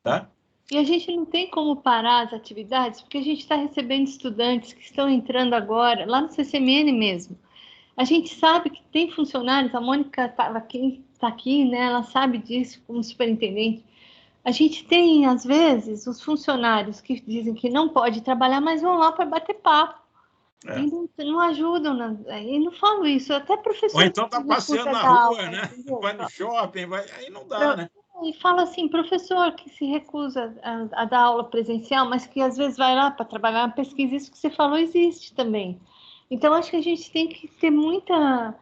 tá? E a gente não tem como parar as atividades, porque a gente está recebendo estudantes que estão entrando agora, lá no CCMN mesmo. A gente sabe que tem funcionários, a Mônica está aqui, né? Ela sabe disso como superintendente. A gente tem, às vezes, os funcionários que dizem que não pode trabalhar, mas vão lá para bater papo. E não ajudam, e não falo isso, até professor... Ou então está passeando na rua, né? Vai no shopping, aí não dá, né? E fala assim, professor que se recusa a dar aula presencial, mas que às vezes vai lá para trabalhar na pesquisa, isso que você falou existe também. Então, acho que a gente tem que ter muita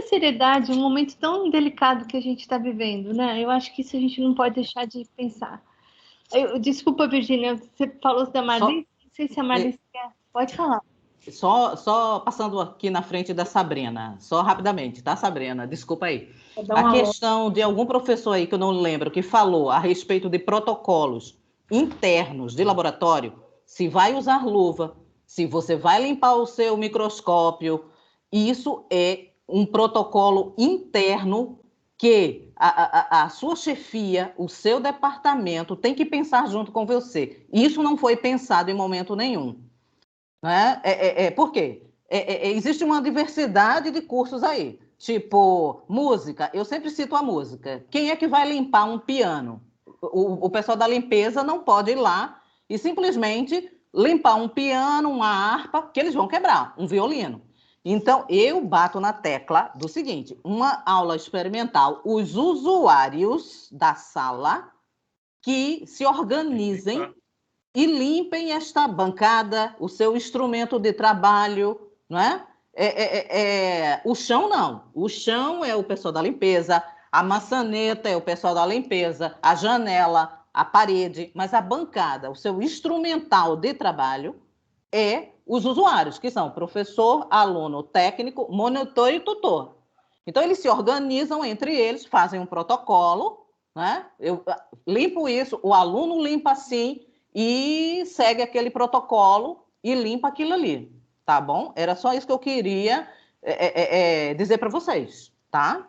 seriedade, um momento tão delicado que a gente está vivendo, né? Eu acho que isso a gente não pode deixar de pensar. Desculpa, Virgínia, você falou da Marli, não sei se a Marli quer. Pode falar. Só passando aqui na frente da Sabrina, só rapidamente, tá, Sabrina? Desculpa aí. A questão de algum professor aí, que eu não lembro, que falou a respeito de protocolos internos de laboratório, se vai usar luva, se você vai limpar o seu microscópio, isso é um protocolo interno que a sua chefia, o seu departamento tem que pensar junto com você. Isso não foi pensado em momento nenhum. Né? Por quê? Existe uma diversidade de cursos aí, tipo música. Eu sempre cito a música. Quem é que vai limpar um piano? O pessoal da limpeza não pode ir lá e simplesmente limpar um piano, uma harpa, que eles vão quebrar, um violino. Então, eu bato na tecla do seguinte, uma aula experimental, os usuários da sala que se organizem e limpem esta bancada, o seu instrumento de trabalho, não é? O chão não. O chão é o pessoal da limpeza, a maçaneta é o pessoal da limpeza, a janela, a parede, mas a bancada, o seu instrumental de trabalho é os usuários, que são professor, aluno, técnico, monitor e tutor. Então, eles se organizam entre eles, fazem um protocolo, né? Eu limpo isso, o aluno limpa assim, e segue aquele protocolo e limpa aquilo ali, tá bom? Era só isso que eu queria dizer para vocês, tá?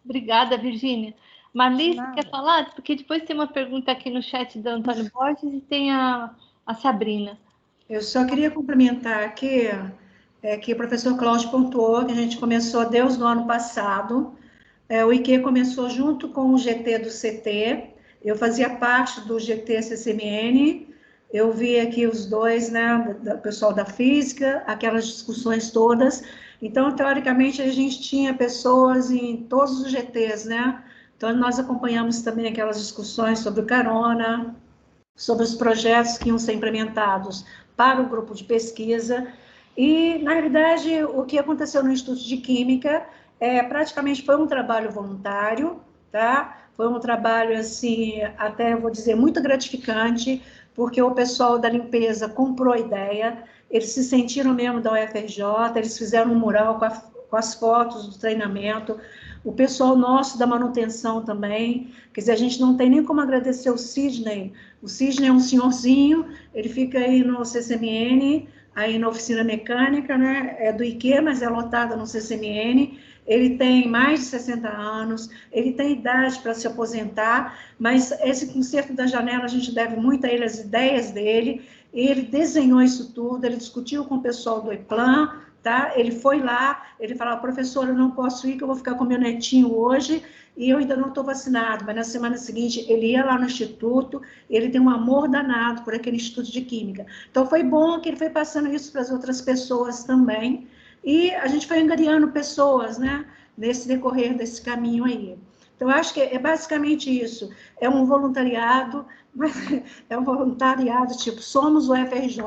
Obrigada, Virgínia. Marli, você quer falar? Porque depois tem uma pergunta aqui no chat do Antônio Borges e tem a Sabrina. Eu só queria complementar aqui que o professor Cláudio pontuou que a gente começou desde o ano passado. O IQ começou junto com o GT do CT. Eu fazia parte do GT-CCMN, eu vi aqui os dois, né, o pessoal da física, aquelas discussões todas. Então, teoricamente, a gente tinha pessoas em todos os GTs, né? Então, nós acompanhamos também aquelas discussões sobre o carona, sobre os projetos que iam ser implementados para o grupo de pesquisa. E, na realidade, o que aconteceu no Instituto de Química praticamente foi um trabalho voluntário, tá? Foi um trabalho, assim, até vou dizer, muito gratificante, porque o pessoal da limpeza comprou a ideia, eles se sentiram mesmo da UFRJ, eles fizeram um mural com as fotos do treinamento, o pessoal nosso da manutenção também, quer dizer, a gente não tem nem como agradecer o Sidney é um senhorzinho, ele fica aí no CCMN, aí na oficina mecânica, né, é do IQ, mas é lotada no CCMN, ele tem mais de 60 anos, ele tem idade para se aposentar, mas esse conserto da janela a gente deve muito a ele, as ideias dele, ele desenhou isso tudo, ele discutiu com o pessoal do EPLAN, tá? Ele foi lá, ele falava, professora, eu não posso ir, que eu vou ficar com meu netinho hoje, e eu ainda não estou vacinado, mas na semana seguinte ele ia lá no instituto, ele tem um amor danado por aquele instituto de química. Então foi bom que ele foi passando isso para as outras pessoas também, e a gente foi angariando pessoas, né, nesse decorrer desse caminho aí. Então, acho que é basicamente isso, é um voluntariado, mas é um voluntariado tipo, somos o FRJ.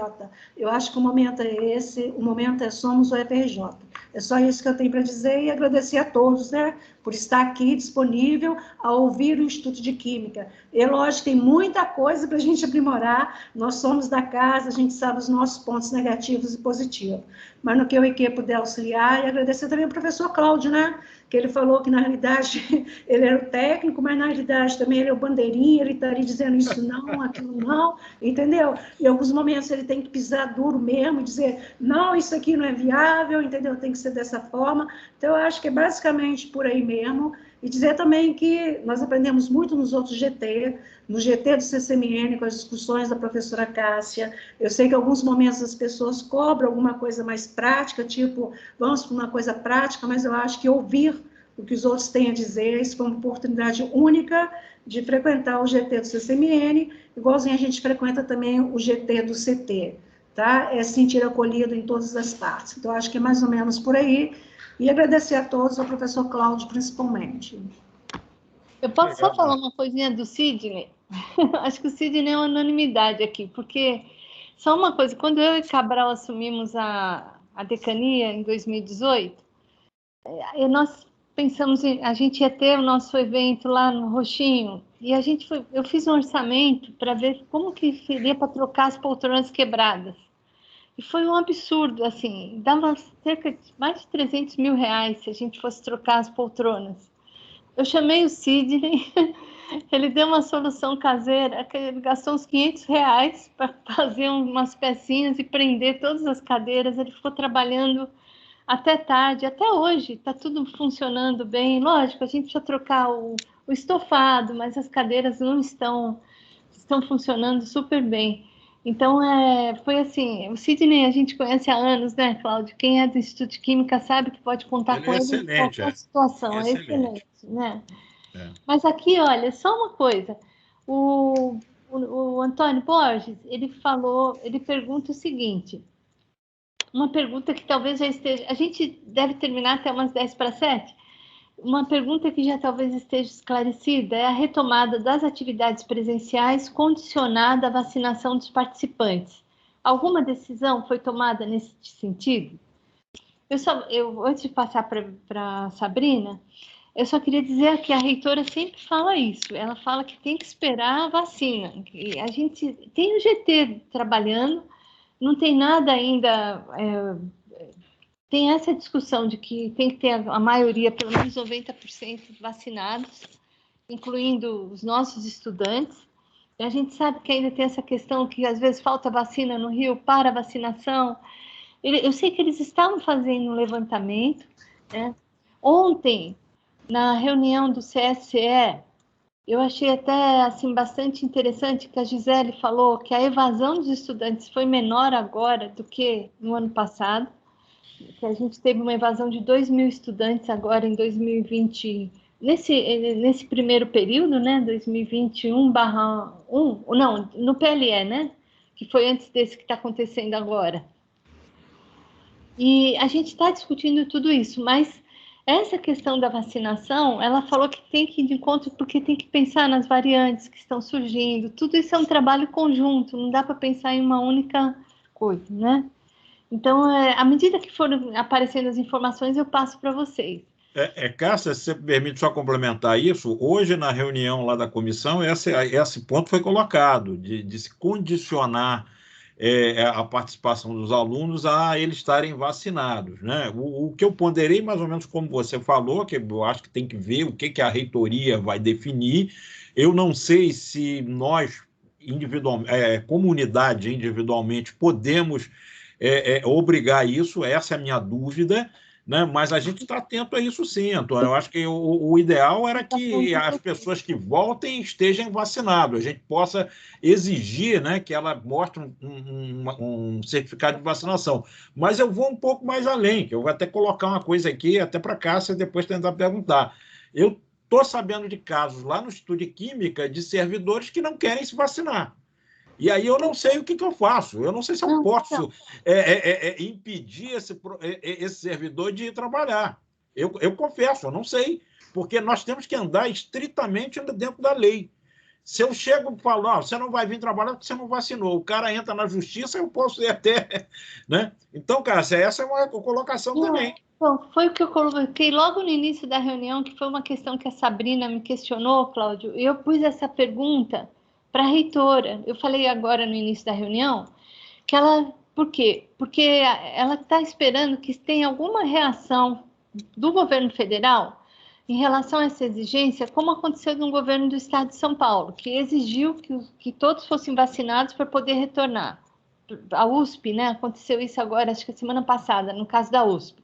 Eu acho que o momento é esse, o momento é somos o FRJ. É só isso que eu tenho para dizer e agradecer a todos, né, por estar aqui disponível a ouvir o Instituto de Química. E, lógico, tem muita coisa para a gente aprimorar, nós somos da casa, a gente sabe os nossos pontos negativos e positivos. Mas no que eu e que puder auxiliar, e agradecer também ao professor Cláudio, né, que ele falou que, na realidade, ele era o técnico, mas, na realidade, também ele é o bandeirinha, ele está ali dizendo isso não, aquilo não, entendeu? Em alguns momentos ele tem que pisar duro mesmo, dizer, não, isso aqui não é viável, entendeu? Tem que ser dessa forma. Então, eu acho que é basicamente por aí mesmo. E dizer também que nós aprendemos muito nos outros GT, no GT do CCMN, com as discussões da professora Cássia. Eu sei que em alguns momentos as pessoas cobram alguma coisa mais prática, tipo, vamos para uma coisa prática, mas eu acho que ouvir o que os outros têm a dizer, isso foi uma oportunidade única de frequentar o GT do CCMN, igualzinho a gente frequenta também o GT do CT, tá? É sentir acolhido em todas as partes. Então, acho que é mais ou menos por aí. E agradecer a todos, ao professor Cláudio, principalmente. Eu posso só falar uma coisinha do Sidney? Acho que o Sidney é uma unanimidade aqui, porque só uma coisa, quando eu e Cabral assumimos a decania em 2018, nós pensamos em, a gente ia ter o nosso evento lá no Roxinho, e eu fiz um orçamento para ver como que seria para trocar as poltronas quebradas. E foi um absurdo, assim, dava cerca de mais de 300 mil reais se a gente fosse trocar as poltronas. Eu chamei o Sidney, ele deu uma solução caseira, que ele gastou uns 500 reais para fazer umas pecinhas e prender todas as cadeiras. Ele ficou trabalhando até tarde, até hoje, está tudo funcionando bem. Lógico, a gente precisa trocar o estofado, mas as cadeiras não estão funcionando super bem. Então, foi assim, o Sidney a gente conhece há anos, né, Cláudio? Quem é do Instituto de Química sabe que pode contar com ele em qualquer situação, é excelente, né? É. Mas aqui, olha, só uma coisa, o Antônio Borges, ele pergunta o seguinte, uma pergunta que talvez já esteja, a gente deve terminar até umas 6:50, uma pergunta que já talvez esteja esclarecida é a retomada das atividades presenciais condicionada à vacinação dos participantes. Alguma decisão foi tomada nesse sentido? Antes de passar para a Sabrina, eu só queria dizer que a reitora sempre fala isso, ela fala que tem que esperar a vacina. E a gente tem o GT trabalhando, não tem nada ainda... Tem essa discussão de que tem que ter a maioria, pelo menos 90% vacinados, incluindo os nossos estudantes. E a gente sabe que ainda tem essa questão que às vezes falta vacina no Rio para vacinação. Eu sei que eles estavam fazendo um levantamento, né? Ontem, na reunião do CSE, eu achei até assim, bastante interessante que a Gisele falou que a evasão dos estudantes foi menor agora do que no ano passado, que a gente teve uma evasão de 2.000 estudantes agora em 2020, nesse primeiro período, né, 2021/1, não, no PLE, né, que foi antes desse que está acontecendo agora. E a gente está discutindo tudo isso, mas essa questão da vacinação, ela falou que tem que ir de encontro porque tem que pensar nas variantes que estão surgindo, tudo isso é um trabalho conjunto, não dá para pensar em uma única coisa, né? Então, à medida que forem aparecendo as informações, eu passo para vocês. Cássia, se você me permite só complementar isso, hoje na reunião lá da comissão, esse ponto foi colocado, de se condicionar a participação dos alunos a eles estarem vacinados, né? O que eu ponderei, mais ou menos como você falou, que eu acho que tem que ver o que a reitoria vai definir. Eu não sei se nós, comunidade individualmente, podemos... obrigar isso, essa é a minha dúvida, né? Mas a gente está atento a isso sim, Antônio. Eu acho que o ideal era que as pessoas que voltem estejam vacinadas, a gente possa exigir, né, que ela mostre um certificado de vacinação. Mas eu vou um pouco mais além, que eu vou até colocar uma coisa aqui, até para a Cássia depois tentar perguntar. Eu estou sabendo de casos lá no Instituto de Química de servidores que não querem se vacinar. E aí eu não sei o que eu faço. Eu não sei se eu posso impedir esse servidor de ir trabalhar. Eu confesso, eu não sei, porque nós temos que andar estritamente dentro da lei. Se eu chego e falo, você não vai vir trabalhar porque você não vacinou, o cara entra na justiça, eu posso ir até... Né? Então, Cássia, essa é uma colocação também. Bom, foi o que eu coloquei logo no início da reunião, que foi uma questão que a Sabrina me questionou, Cláudio. Eu pus essa pergunta para a reitora. Eu falei agora no início da reunião que ela... Por quê? Porque ela está esperando que tenha alguma reação do governo federal em relação a essa exigência, como aconteceu no governo do estado de São Paulo, que exigiu que todos fossem vacinados para poder retornar. A USP, né? Aconteceu isso agora, acho que a semana passada, no caso da USP.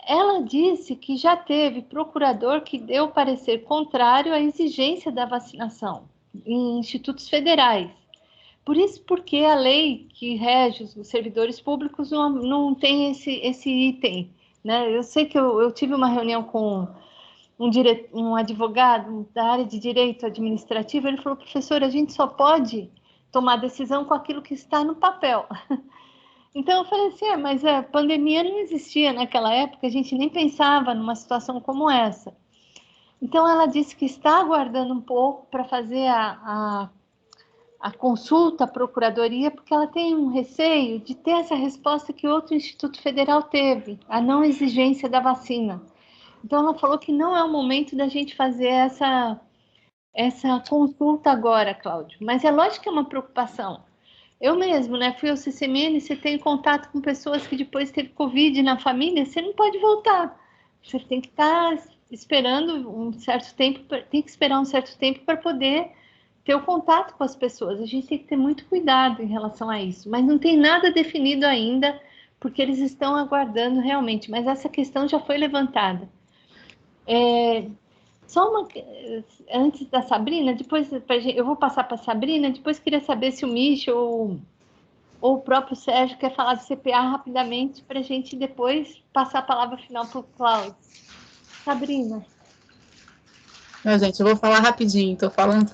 Ela disse que já teve procurador que deu parecer contrário à exigência da vacinação em institutos federais. Por isso, porque a lei que rege os servidores públicos não tem esse item, né? Eu sei que eu tive uma reunião com um advogado da área de direito administrativo, ele falou, professora, a gente só pode tomar decisão com aquilo que está no papel. Então eu falei assim, mas a pandemia não existia naquela época, a gente nem pensava numa situação como essa. Então ela disse que está aguardando um pouco para fazer a consulta à procuradoria, porque ela tem um receio de ter essa resposta que outro instituto federal teve, a não exigência da vacina. Então ela falou que não é o momento da gente fazer essa consulta agora, Cláudio. Mas é lógico que é uma preocupação. Eu mesmo, né, fui ao CCMN, você tem contato com pessoas que depois teve Covid na família, você não pode voltar. Você tem que estar esperando um certo tempo, tem que esperar um certo tempo para poder ter o contato com as pessoas. A gente tem que ter muito cuidado em relação a isso. Mas não tem nada definido ainda, porque eles estão aguardando realmente. Mas essa questão já foi levantada. Só uma... Antes da Sabrina, depois eu vou passar para a Sabrina, depois queria saber se o Michel ou o próprio Sérgio quer falar do CPA rapidamente, para a gente depois passar a palavra final para o Cláudio. Sabrina. Não, gente, eu vou falar rapidinho,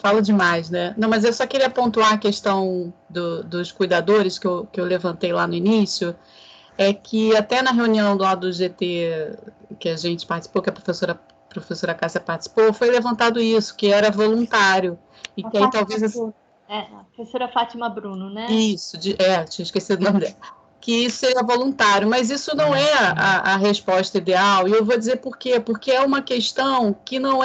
falo demais, né? Não, mas eu só queria pontuar a questão dos cuidadores que eu levantei lá no início, é que até na reunião lá do GT que a gente participou, que a professora Cássia participou, foi levantado isso, que era voluntário. E que aí talvez... a professora Fátima Bruno, né? Isso, tinha esquecido o nome dela. Que isso seria voluntário, mas isso não é a resposta ideal, e eu vou dizer por quê, porque é uma questão que não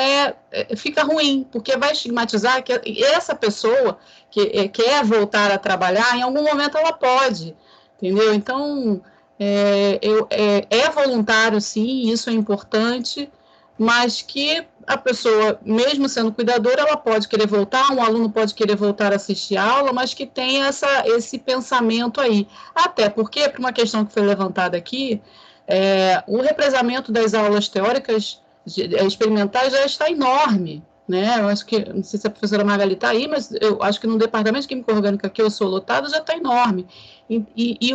fica ruim, porque vai estigmatizar que essa pessoa que quer voltar a trabalhar, em algum momento ela pode, entendeu? Então, é voluntário sim, isso é importante, mas que a pessoa, mesmo sendo cuidadora, ela pode querer voltar, um aluno pode querer voltar a assistir a aula, mas que tenha esse pensamento aí. Até porque, por uma questão que foi levantada aqui, o represamento das aulas teóricas experimentais já está enorme, né? Eu acho que, não sei se a professora Magali está aí, mas eu acho que no departamento de Química Orgânica que eu sou lotado já está enorme. E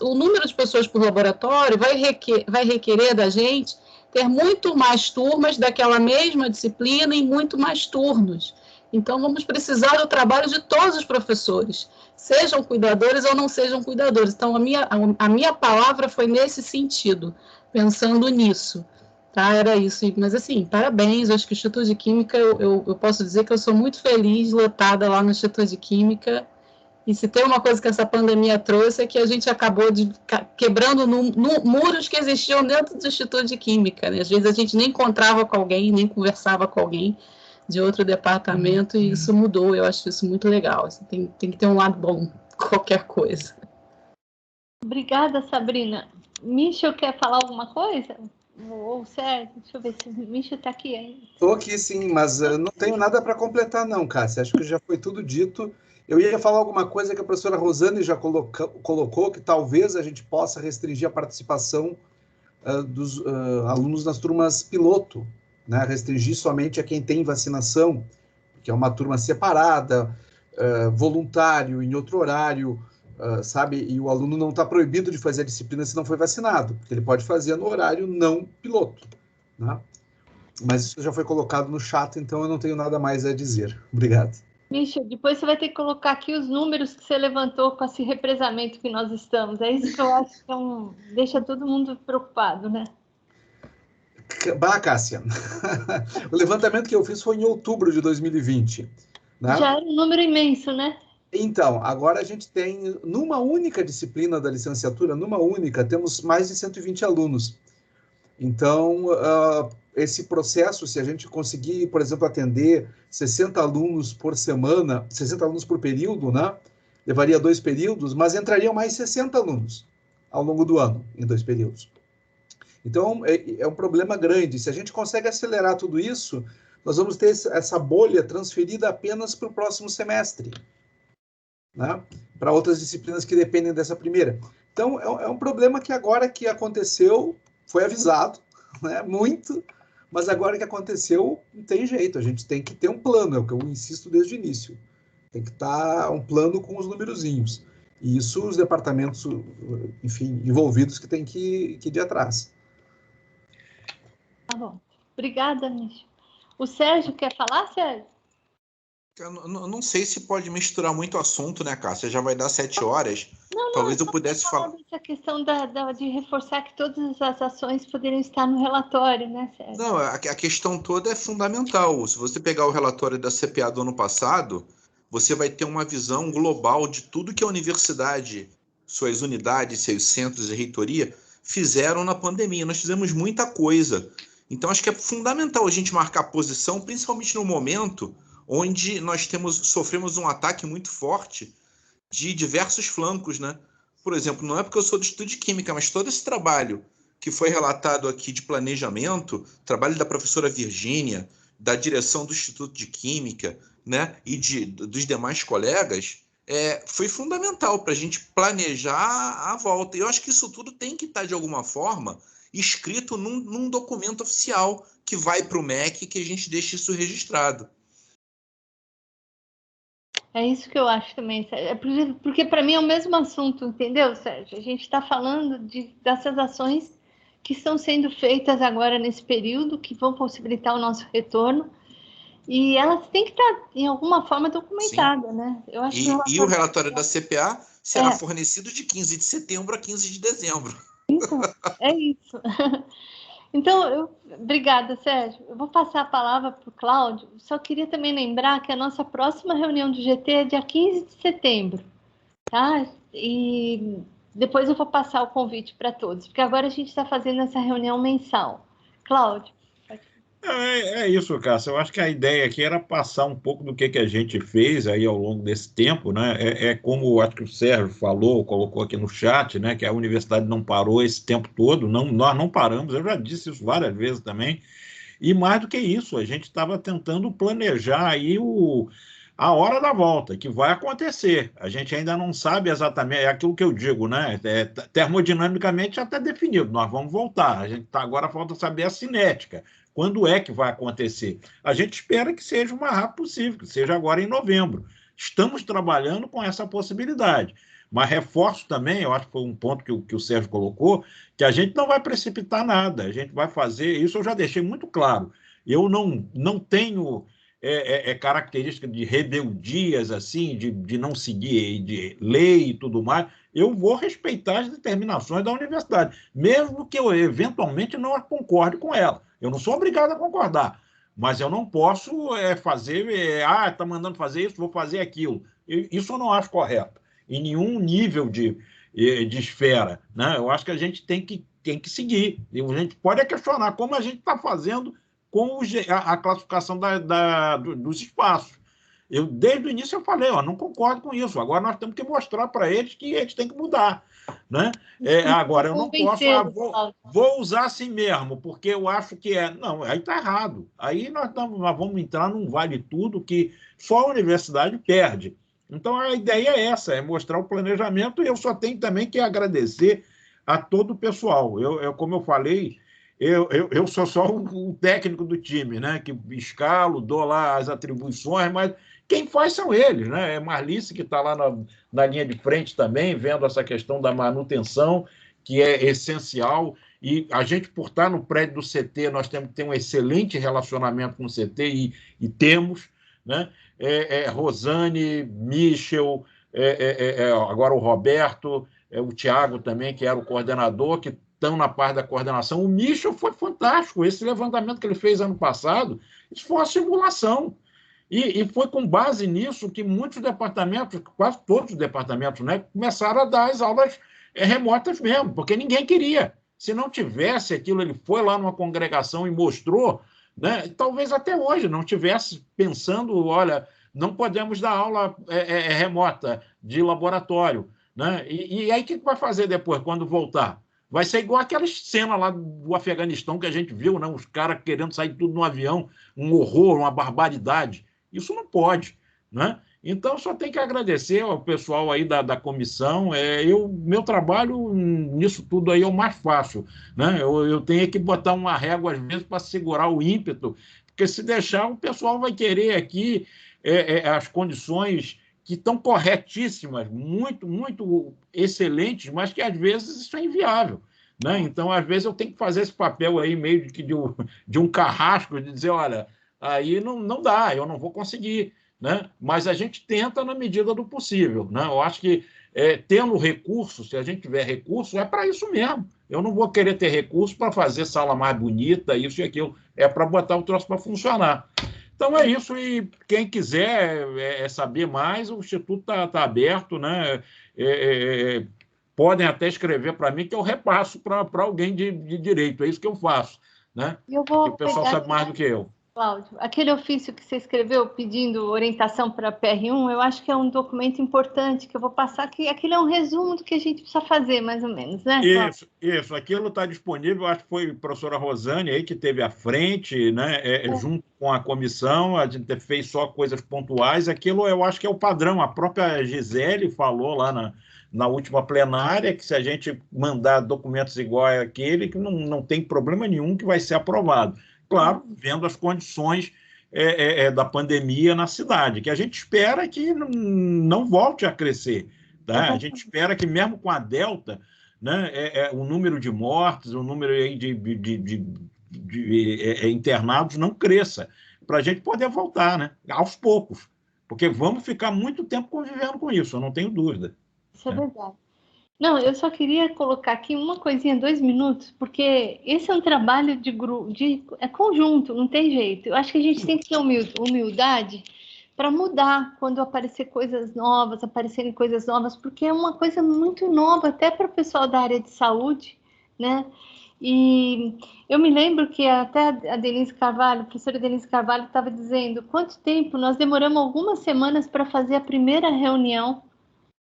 o número de pessoas por laboratório vai requerer da gente ter muito mais turmas daquela mesma disciplina em muito mais turnos. Então, vamos precisar do trabalho de todos os professores, sejam cuidadores ou não sejam cuidadores. Então, a minha palavra foi nesse sentido, pensando nisso. Tá? Era isso. Mas, assim, parabéns. Acho que o Instituto de Química, eu posso dizer que eu sou muito feliz, lotada lá no Instituto de Química. E se tem uma coisa que essa pandemia trouxe é que a gente acabou quebrando muros que existiam dentro do Instituto de Química, né? Às vezes a gente nem encontrava com alguém, nem conversava com alguém de outro departamento, e isso mudou. Eu acho isso muito legal. Tem que ter um lado bom, qualquer coisa. Obrigada, Sabrina. Michel quer falar alguma coisa? Ou Sérgio? Deixa eu ver se o Michel está aqui ainda. Estou aqui sim, mas eu não tenho nada para completar não, Cássia. Acho que já foi tudo dito. Eu ia falar alguma coisa que a professora Rosane já colocou, que talvez a gente possa restringir a participação dos alunos nas turmas piloto, né? Restringir somente a quem tem vacinação, que é uma turma separada, voluntário, em outro horário, sabe? E o aluno não está proibido de fazer a disciplina se não foi vacinado, porque ele pode fazer no horário não piloto, né? Mas isso já foi colocado no chat, então eu não tenho nada mais a dizer. Obrigado. Michel, depois você vai ter que colocar aqui os números que você levantou com esse represamento que nós estamos. É isso que eu acho que deixa todo mundo preocupado, né? Bah, Cássia, o levantamento que eu fiz foi em outubro de 2020. Né? Já era um número imenso, né? Então, agora a gente tem, numa única disciplina da licenciatura, temos mais de 120 alunos. Então, esse processo, se a gente conseguir, por exemplo, atender 60 alunos por semana, 60 alunos por período, né? Levaria 2 períodos, mas entrariam mais 60 alunos ao longo do ano, em 2 períodos. Então, é um problema grande. Se a gente consegue acelerar tudo isso, nós vamos ter essa bolha transferida apenas para o próximo semestre, né? Para outras disciplinas que dependem dessa primeira. Então, é um problema que agora que aconteceu, foi avisado, né? Muito, mas agora que aconteceu, não tem jeito. A gente tem que ter um plano, é o que eu insisto desde o início. Tem que estar um plano com os numerozinhos. E isso os departamentos, enfim, envolvidos que têm que ir de atrás. Tá bom. Obrigada, Michel. O Sérgio quer falar, Sérgio? Eu não sei se pode misturar muito assunto, né, Cássia? Já vai dar 7 horas. Talvez eu pudesse falar. Essa questão de reforçar que todas as ações poderiam estar no relatório, né, Sérgio? Não, a questão toda é fundamental. Se você pegar o relatório da CPA do ano passado, você vai ter uma visão global de tudo que a universidade, suas unidades, seus centros e reitoria fizeram na pandemia. Nós fizemos muita coisa. Então, acho que é fundamental a gente marcar posição, principalmente no momento onde nós sofremos um ataque muito forte de diversos flancos, né? Por exemplo, não é porque eu sou do Instituto de Química, mas todo esse trabalho que foi relatado aqui de planejamento, trabalho da professora Virgínia, da direção do Instituto de Química, né? E dos demais colegas, foi fundamental para a gente planejar a volta. E eu acho que isso tudo tem que estar, de alguma forma, escrito num documento oficial que vai para o MEC, que a gente deixe isso registrado. É isso que eu acho também, Sérgio. Porque para mim é o mesmo assunto, entendeu, Sérgio? A gente está falando dessas ações que estão sendo feitas agora nesse período, que vão possibilitar o nosso retorno, e elas têm que estar, em alguma forma, documentadas, né? Eu acho e o relatório da CPA será fornecido de 15 de setembro a 15 de dezembro. Então, é isso. Então, obrigada, Sérgio. Eu vou passar a palavra para o Cláudio. Só queria também lembrar que a nossa próxima reunião do GT é dia 15 de setembro, tá? E depois eu vou passar o convite para todos, porque agora a gente está fazendo essa reunião mensal. Cláudio. É isso, Cássia. Eu acho que a ideia aqui era passar um pouco do que a gente fez aí ao longo desse tempo, né? Como acho que o Sérgio falou, colocou aqui no chat, né? Que a universidade não parou esse tempo todo, nós não paramos, eu já disse isso várias vezes também. E mais do que isso, a gente estava tentando planejar aí a hora da volta, que vai acontecer. A gente ainda não sabe exatamente, é aquilo que eu digo, né? Termodinamicamente já está definido, nós vamos voltar. A gente agora falta saber a cinética. Quando é que vai acontecer? A gente espera que seja o mais rápido possível, que seja agora em novembro. Estamos trabalhando com essa possibilidade. Mas reforço também, eu acho que foi um ponto que o Sérgio colocou, que a gente não vai precipitar nada, a gente vai fazer, isso eu já deixei muito claro. Eu não tenho característica de rebeldias, assim, de não seguir de lei e tudo mais. Eu vou respeitar as determinações da universidade, mesmo que eu eventualmente não concorde com ela. Eu não sou obrigado a concordar, mas eu não posso fazer, está mandando fazer isso, vou fazer aquilo. Isso eu não acho correto, em nenhum nível de esfera, né? Eu acho que a gente tem que seguir. A gente pode questionar como a gente está fazendo com a classificação dos espaços. Desde o início eu falei, não concordo com isso. Agora nós temos que mostrar para eles que eles têm que mudar, né? Agora eu não posso, vou usar assim mesmo, porque eu acho que não, aí está errado. Aí nós vamos entrar num vale tudo que só a universidade perde. Então a ideia é essa, é mostrar o planejamento, e eu só tenho também que agradecer a todo o pessoal. Como eu falei, eu sou só o técnico do time, né? Que escalo, dou lá as atribuições, mas quem faz são eles, né? É Marlice que está lá na linha de frente também, vendo essa questão da manutenção, que é essencial. E a gente, por estar no prédio do CT, nós temos que ter um excelente relacionamento com o CT, e temos, né? Rosane, Michel, agora o Roberto, o Tiago também, que era o coordenador, que estão na parte da coordenação. O Michel foi fantástico. Esse levantamento que ele fez ano passado, isso foi uma simulação. E foi com base nisso que muitos departamentos, quase todos os departamentos, né, começaram a dar as aulas remotas mesmo, porque ninguém queria. Se não tivesse aquilo, ele foi lá numa congregação e mostrou, né, talvez até hoje não estivesse pensando, olha, não podemos dar aula remota de laboratório. Né? E aí o que vai fazer depois, quando voltar? Vai ser igual aquela cena lá do Afeganistão que a gente viu, né? Os caras querendo sair tudo no avião, um horror, uma barbaridade. Isso não pode. Né? Então, só tem que agradecer ao pessoal aí da comissão. Meu trabalho nisso tudo aí é o mais fácil. Né? Eu tenho que botar uma régua, às vezes, para segurar o ímpeto, porque se deixar, o pessoal vai querer aqui as condições que estão corretíssimas, muito, muito excelentes, mas que, às vezes, isso é inviável. Né? Então, às vezes, eu tenho que fazer esse papel aí meio de um carrasco, de dizer, olha, aí não dá, eu não vou conseguir. Né? Mas a gente tenta na medida do possível. Né? Eu acho que, tendo recurso, se a gente tiver recurso, é para isso mesmo. Eu não vou querer ter recurso para fazer sala mais bonita, isso e aquilo. É para botar o troço para funcionar. Então é isso, e quem quiser saber mais, o Instituto está aberto, né? Podem até escrever para mim que eu repasso para alguém de direito, é isso que eu faço. Né? O pessoal sabe mais do que eu. Cláudio, aquele ofício que você escreveu pedindo orientação para a PR1, eu acho que é um documento importante que eu vou passar, que aquilo é um resumo do que a gente precisa fazer, mais ou menos, né? Isso. Aquilo está disponível, acho que foi a professora Rosane aí que teve à frente, né? Junto com a comissão, a gente fez só coisas pontuais, aquilo eu acho que é o padrão, a própria Gisele falou lá na última plenária, que se a gente mandar documentos iguais àquele, que não tem problema nenhum que vai ser aprovado. Claro, vendo as condições da pandemia na cidade, que a gente espera que não volte a crescer. Tá? A gente espera que, mesmo com a Delta, né, o número de mortes, o número aí de internados não cresça, para a gente poder voltar, né, aos poucos, porque vamos ficar muito tempo convivendo com isso, eu não tenho dúvida. Isso é verdade. Não, eu só queria colocar aqui uma coisinha, 2 minutos, porque esse é um trabalho de grupo, é conjunto, não tem jeito. Eu acho que a gente tem que ter humildade para mudar quando aparecerem coisas novas, porque é uma coisa muito nova, até para o pessoal da área de saúde, né? E eu me lembro que até a Denise Carvalho, a professora Denise Carvalho, estava dizendo quanto tempo nós demoramos algumas semanas para fazer a primeira reunião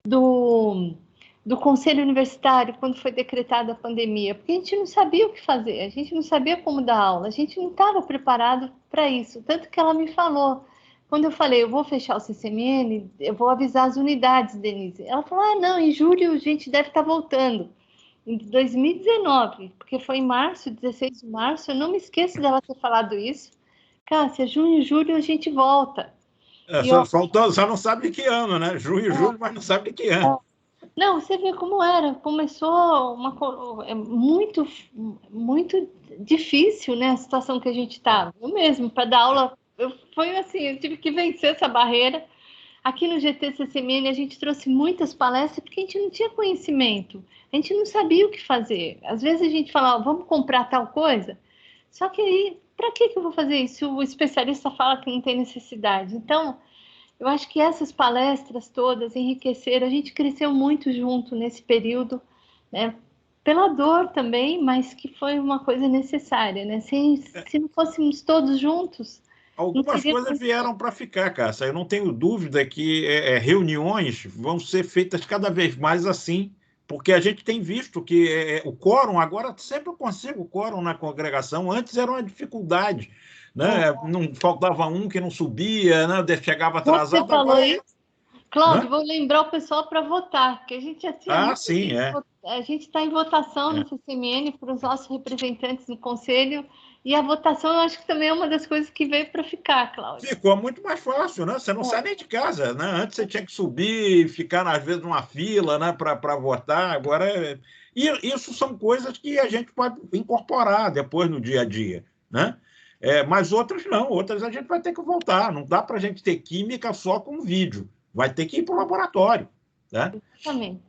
do Conselho Universitário, quando foi decretada a pandemia, porque a gente não sabia o que fazer, a gente não sabia como dar aula, a gente não estava preparado para isso. Tanto que ela me falou, quando eu falei, eu vou fechar o CCMN, eu vou avisar as unidades, Denise. Ela falou, não, em julho a gente deve estar voltando. Em 2019, porque foi em março, 16 de março, eu não me esqueço dela ter falado isso. Cássia, junho e julho a gente volta. Só não sabe de que ano, né? Junho e julho, mas não sabe de que ano. Não, você vê como era. Começou muito, muito difícil, né, a situação que a gente estava. Eu mesmo, para dar aula, foi assim, eu tive que vencer essa barreira. Aqui no GT-CCMN a gente trouxe muitas palestras porque a gente não tinha conhecimento, a gente não sabia o que fazer. Às vezes a gente falava, vamos comprar tal coisa, só que aí, para que eu vou fazer isso? O especialista fala que não tem necessidade. Então, eu acho que essas palestras todas enriqueceram, a gente cresceu muito junto nesse período, né? Pela dor também, mas que foi uma coisa necessária, né? Se não fôssemos todos juntos... Algumas coisas vieram para ficar, Cássia. Eu não tenho dúvida que reuniões vão ser feitas cada vez mais assim, porque a gente tem visto que o quórum, agora sempre eu consigo o quórum na congregação, antes era uma dificuldade. Né? Não faltava um que não subia, né? Chegava atrasado. Você falou isso? Cláudio, vou lembrar o pessoal para votar, que a gente já tinha... sim, A gente está em votação no CCMN para os nossos representantes no Conselho, e a votação eu acho que também é uma das coisas que veio para ficar, Cláudio. Ficou muito mais fácil, né? Você não sai nem de casa, né? Antes você tinha que subir e ficar, às vezes, numa fila, né, para votar. Agora, e isso são coisas que a gente pode incorporar depois no dia a dia, né? Mas outras não, outras a gente vai ter que voltar. Não dá para a gente ter química só com vídeo. Vai ter que ir para o laboratório, né? Exatamente.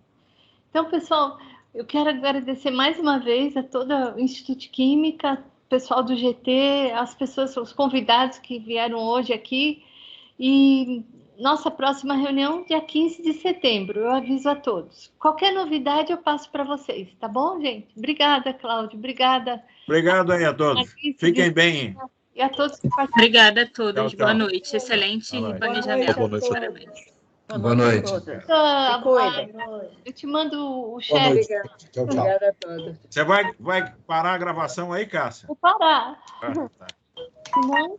Então, pessoal, eu quero agradecer mais uma vez a todo o Instituto de Química, pessoal do GT, as pessoas, os convidados que vieram hoje aqui, e nossa próxima reunião dia 15 de setembro, eu aviso a todos. Qualquer novidade eu passo para vocês, tá bom, gente? Obrigada, Cláudio, obrigada. Obrigado aí a todos. Fiquem bem. E a todos que participaram. Obrigada a todos, Tchau, tchau. Boa noite, excelente planejamento. Boa noite. Parabéns. Boa noite. Eu te mando o chat. Tchau, tchau. Obrigada a todos. Você vai parar a gravação aí, Cássia? Vou parar. Tá. Senão...